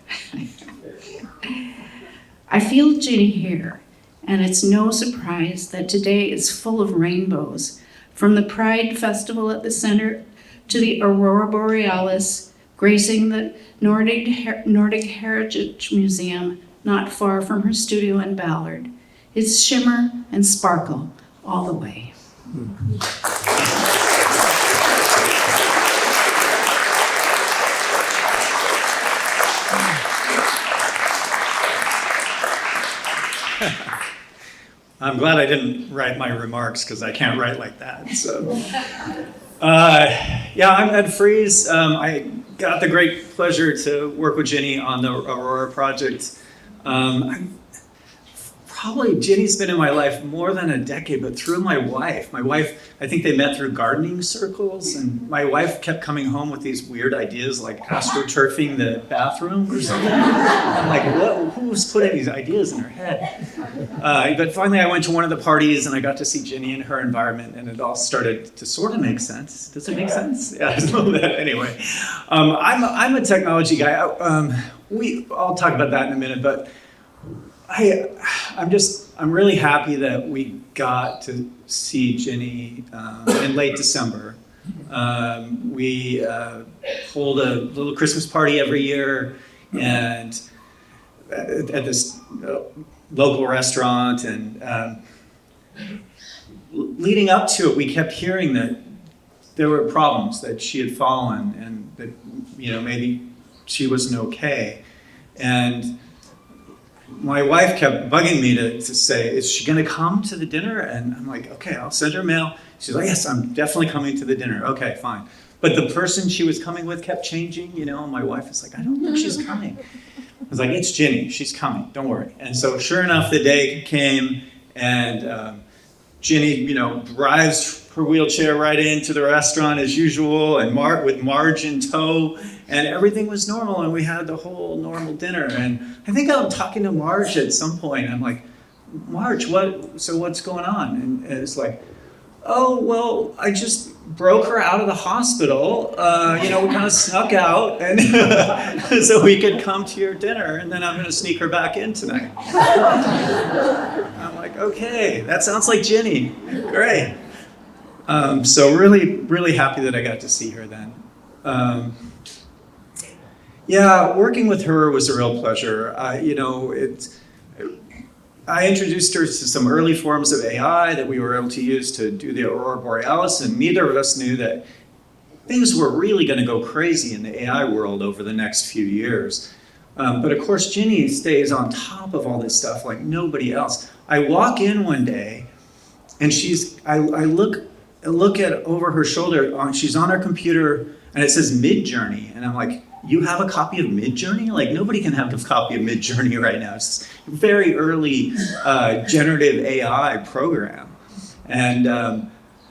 I feel Ginny here, and it's no surprise that today is full of rainbows, from the Pride Festival at the center to the Aurora Borealis gracing the Nordic Heritage Museum not far from her studio in Ballard. It's shimmer and sparkle all the way. I'm glad I didn't write my remarks because I can't write like that. So, yeah, I'm Ed Fries. I got the great pleasure to work with Ginny on the Aurora project. Probably Ginny's been in my life more than a decade, but through my wife. My wife, I think they met through gardening circles, and my wife kept coming home with these weird ideas like astroturfing the bathroom or something. I'm like, who's putting these ideas in her head? But finally I went to one of the parties and I got to see Ginny in her environment, and it all started to sort of make sense. Does it make sense? Yeah, a little bit. Anyway, I'm a technology guy. I'll talk about that in a minute, but I'm really happy that we got to see Ginny in late December. We hold a little Christmas party every year, and at this local restaurant, and leading up to it, we kept hearing that there were problems, that she had fallen, and that maybe she wasn't okay, and my wife kept bugging me to say, is she going to come to the dinner? And I'm like, okay, I'll send her mail. She's like, yes, I'm definitely coming to the dinner. Okay, fine. But the person she was coming with kept changing, and my wife was like, I don't think she's coming. I was like, it's Ginny, she's coming, don't worry. And so sure enough, the day came, and Ginny, drives her wheelchair right into the restaurant as usual, and with Marge in tow, and everything was normal, and we had the whole normal dinner. And I think I'm talking to Marge at some point. I'm like, Marge, what's going on? And it's like, oh, well, I just broke her out of the hospital. We kind of snuck out, and so we could come to your dinner, and then I'm going to sneak her back in tonight. I'm like, okay, that sounds like Ginny. Great. So really, really happy that I got to see her then. Yeah, working with her was a real pleasure. I introduced her to some early forms of AI that we were able to use to do the Aurora Borealis, and neither of us knew that things were really going to go crazy in the AI world over the next few years. But of course, Ginny stays on top of all this stuff like nobody else. I walk in one day, and I look at over her shoulder. She's on her computer, and it says Mid-Journey, and I'm like, you have a copy of Midjourney? Like, nobody can have a copy of Midjourney right now. It's a very early generative AI program. And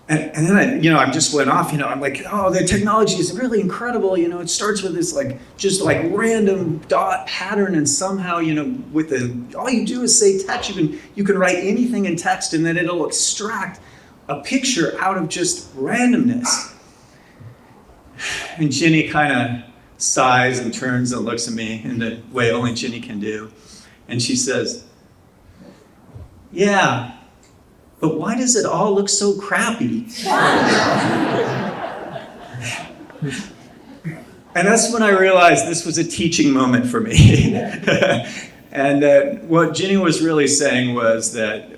then I just went off, I'm like, oh, the technology is really incredible. It starts with this just random dot pattern, and somehow, all you do is say text. You can write anything in text, and then it'll extract a picture out of just randomness. And Ginny kind of sighs and turns and looks at me in the way only Ginny can do. And she says, yeah, but why does it all look so crappy? And that's when I realized this was a teaching moment for me. And what Ginny was really saying was that,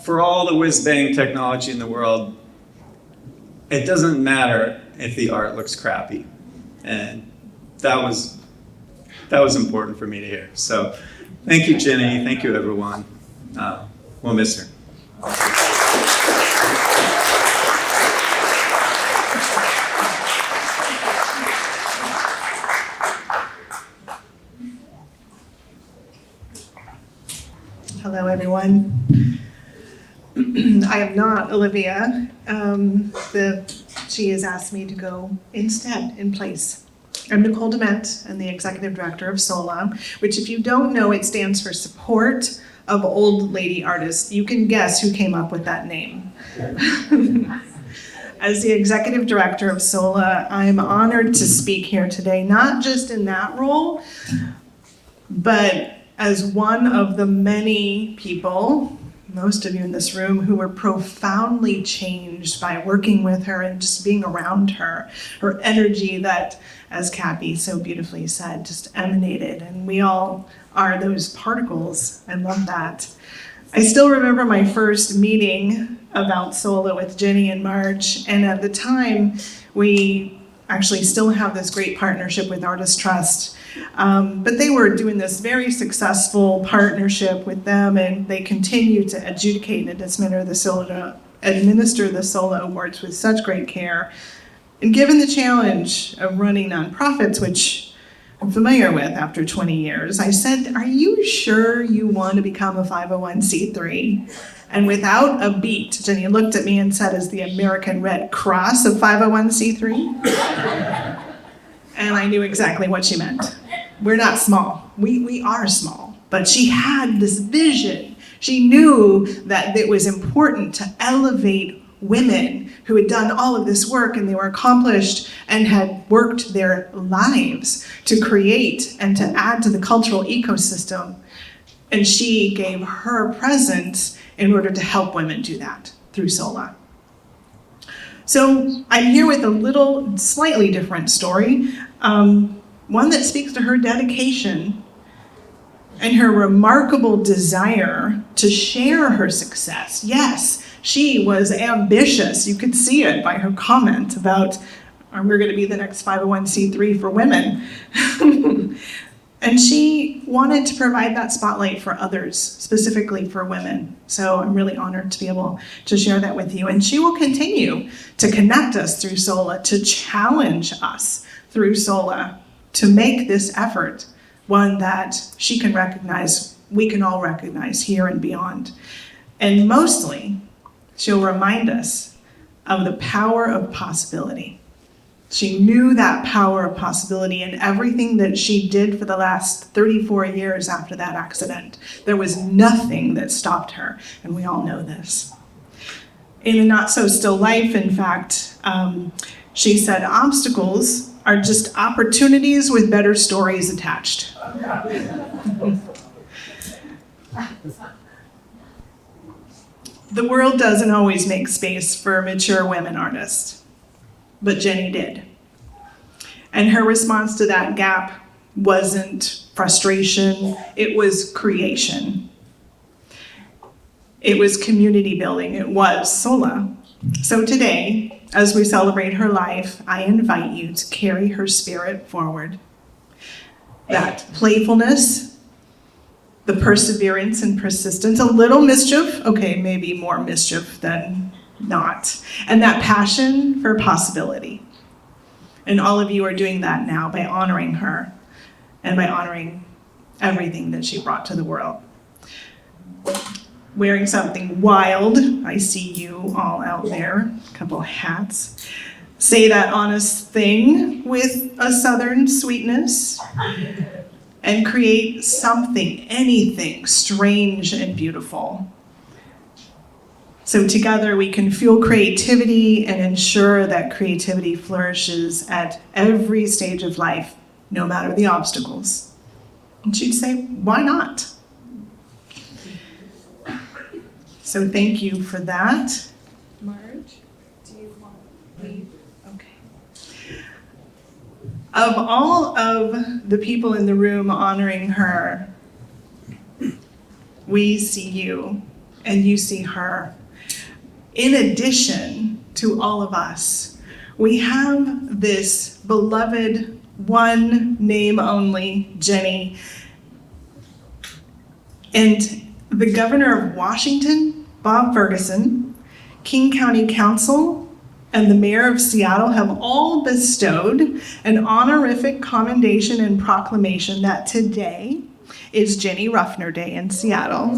for all the whiz-bang technology in the world, it doesn't matter if the art looks crappy. And that was important for me to hear. So thank you, Ginny. Thank you, everyone. We'll miss her. Hello, everyone. I am not Olivia. She has asked me to go instead in place. I'm Nicole Dement. I'm the executive director of SOLA, which, if you don't know, it stands for Support of Old Lady Artists. You can guess who came up with that name. As the executive director of SOLA, I'm honored to speak here today, not just in that role, but as one of the many people, most of you in this room, who were profoundly changed by working with her and just being around her. Her energy that, as Kathy so beautifully said, just emanated. And we all are those particles. I love that. I still remember my first meeting about SOLA with Ginny and Marge. And at the time, we actually still have this great partnership with Artist Trust. But they were doing this very successful partnership with them, and they continue to adjudicate and administer the SOLA Awards with such great care. And given the challenge of running nonprofits, which I'm familiar with after 20 years, I said, are you sure you want to become a 501c3? And without a beat, Jenny looked at me and said, is the American Red Cross a 501c3? And I knew exactly what she meant. We're not small. We are small. But she had this vision. She knew that it was important to elevate women who had done all of this work, and they were accomplished and had worked their lives to create and to add to the cultural ecosystem. And she gave her presence in order to help women do that through SOLA. So I'm here with a slightly different story, one that speaks to her dedication and her remarkable desire to share her success. Yes, she was ambitious. You could see it by her comment about, we're going to be the next 501c3 for women. And she wanted to provide that spotlight for others, specifically for women. So I'm really honored to be able to share that with you. And she will continue to connect us through SOLA, to challenge us through SOLA, to make this effort one that she can recognize, we can all recognize here and beyond. And mostly, she'll remind us of the power of possibility. She knew that power of possibility in everything that she did for the last 34 years after that accident. There was nothing that stopped her, and we all know this. In a Not So Still Life, in fact, she said, obstacles are just opportunities with better stories attached. The world doesn't always make space for mature women artists, but Jenny did. And her response to that gap wasn't frustration, it was creation. It was community building, it was SOLA. So today, as we celebrate her life, I invite you to carry her spirit forward. That playfulness, the perseverance and persistence, a little mischief, okay, maybe more mischief than not, and that passion for possibility. And all of you are doing that now by honoring her and by honoring everything that she brought to the world. Wearing something wild, I see you all out there, a couple hats. Say that honest thing with a Southern sweetness and create something, anything strange and beautiful. So together we can fuel creativity and ensure that creativity flourishes at every stage of life, no matter the obstacles. And she'd say, why not? So thank you for that. Marge, do you want to leave? Okay. Of all of the people in the room honoring her, we see you and you see her. In addition to all of us, we have this beloved, one name only, Ginny. And the governor of Washington, Bob Ferguson, King County Council, and the mayor of Seattle have all bestowed an honorific commendation and proclamation that today is Ginny Ruffner Day in Seattle.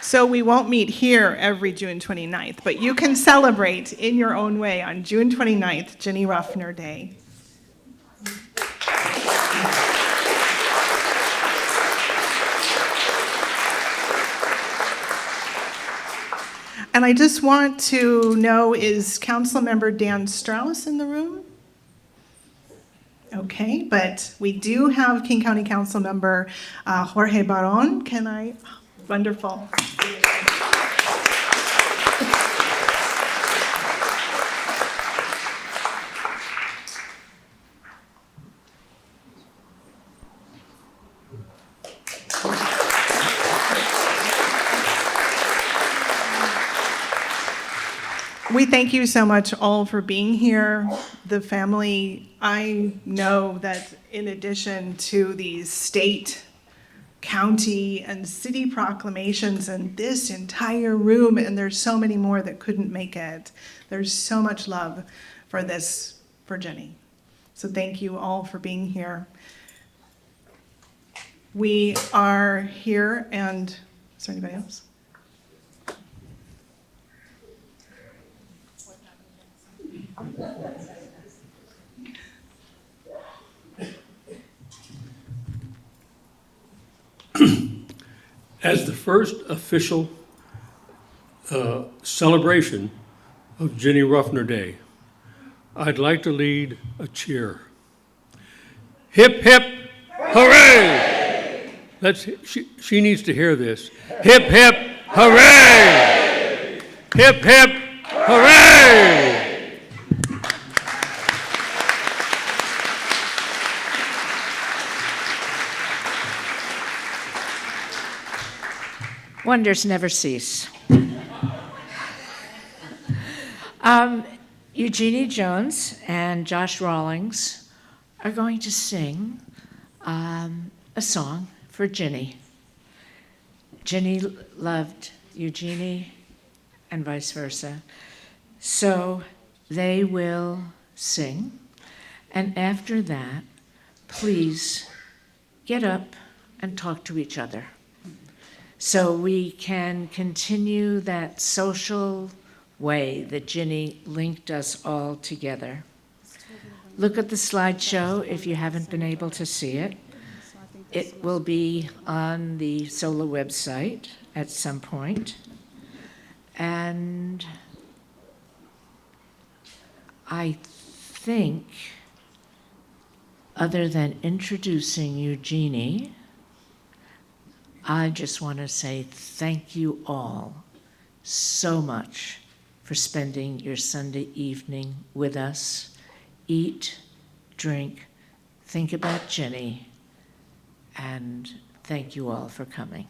So we won't meet here every June 29th, but you can celebrate in your own way on June 29th, Ginny Ruffner Day. And I just want to know, is Councilmember Dan Strauss in the room? Okay, but we do have King County Council Member Jorge Baron. Can I? Wonderful. We thank you so much all for being here. The family, I know that in addition to these state, county, and city proclamations and this entire room, and there's so many more that couldn't make it, there's so much love for this, for Ginny. So thank you all for being here. We are here, and is there anybody else? As the first official celebration of Ginny Ruffner Day, I'd like to lead a cheer. Hip, hip, hooray! She needs to hear this. Hip, hip, hooray! Hip, hip, hooray! Wonders never cease. Eugenie Jones and Josh Rawlings are going to sing a song for Ginny. Ginny loved Eugenie and vice versa. So they will sing, and after that, please get up and talk to each other, so we can continue that social way that Ginny linked us all together. Look at the slideshow if you haven't been able to see it. It will be on the SOLA website at some point. And I think, other than introducing Eugenie, I just want to say thank you all so much for spending your Sunday evening with us. Eat, drink, think about Ginny, and thank you all for coming.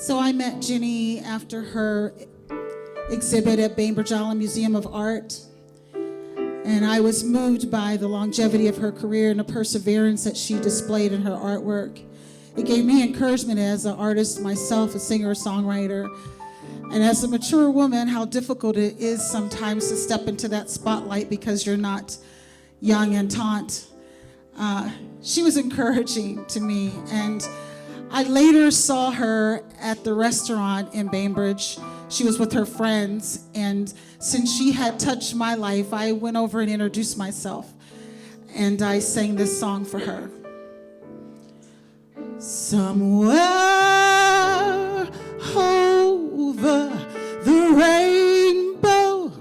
So I met Ginny after her exhibit at Bainbridge Island Museum of Art. And I was moved by the longevity of her career and the perseverance that she displayed in her artwork. It gave me encouragement as an artist myself, a singer, a songwriter. And as a mature woman, how difficult it is sometimes to step into that spotlight because you're not young and taunt. She was encouraging to me. And I later saw her at the restaurant in Bainbridge. She was with her friends, and since she had touched my life, I went over and introduced myself, and I sang this song for her. Somewhere over the rainbow,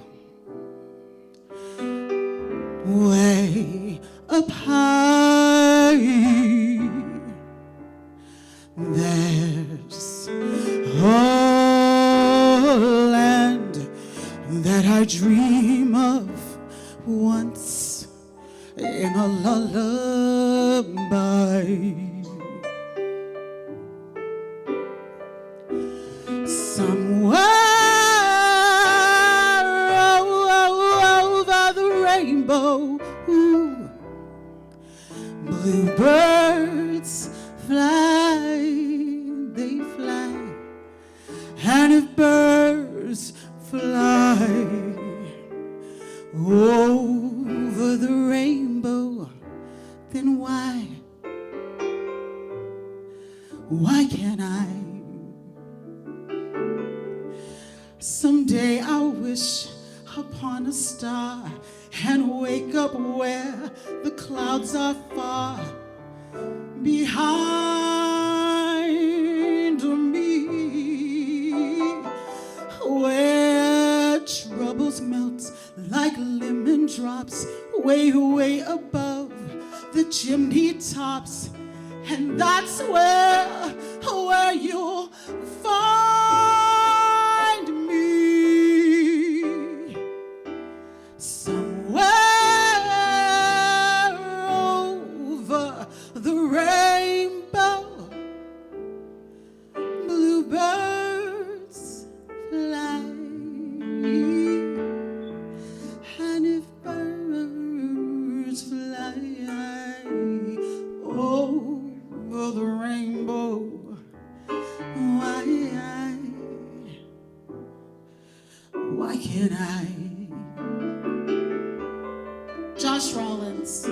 way up high, there's a land that I dream of once in a lullaby. Somewhere over the rainbow, ooh, bluebirds fly, they fly. And if birds fly over the rainbow, then why can't I? Someday I'll wish upon a star and wake up where the clouds are far behind me, where troubles melt like lemon drops way, way above the chimney tops. And that's where you'll find me, somewhere over the rainbow. Bluebirds fly, and if birds fly over the rainbow, why can't I? Josh Rollins.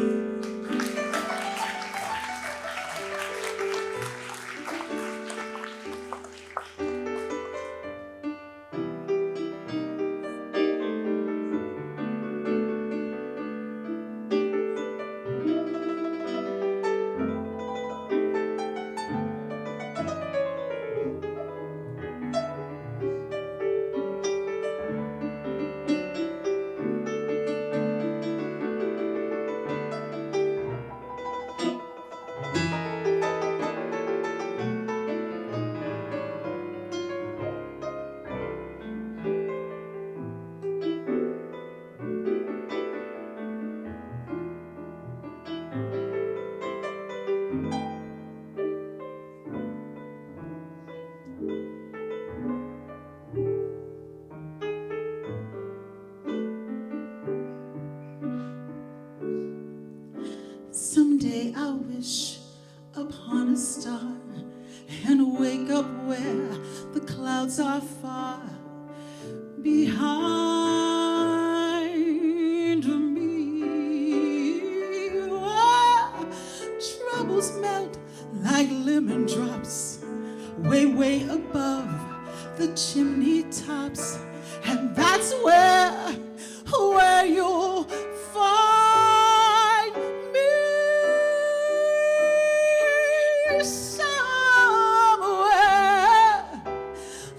Someday I'll wish upon a star and wake up where the clouds are far behind me, where troubles melt like lemon drops way, way above the chimney tops. And that's where you'll find me, somewhere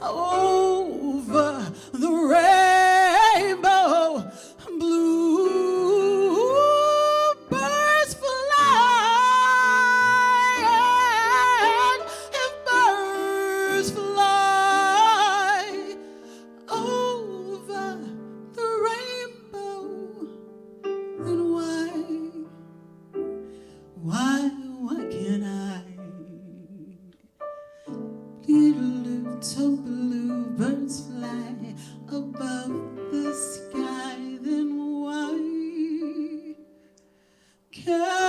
over the rainbow. Bluebirds fly, and if birds fly over Yeah.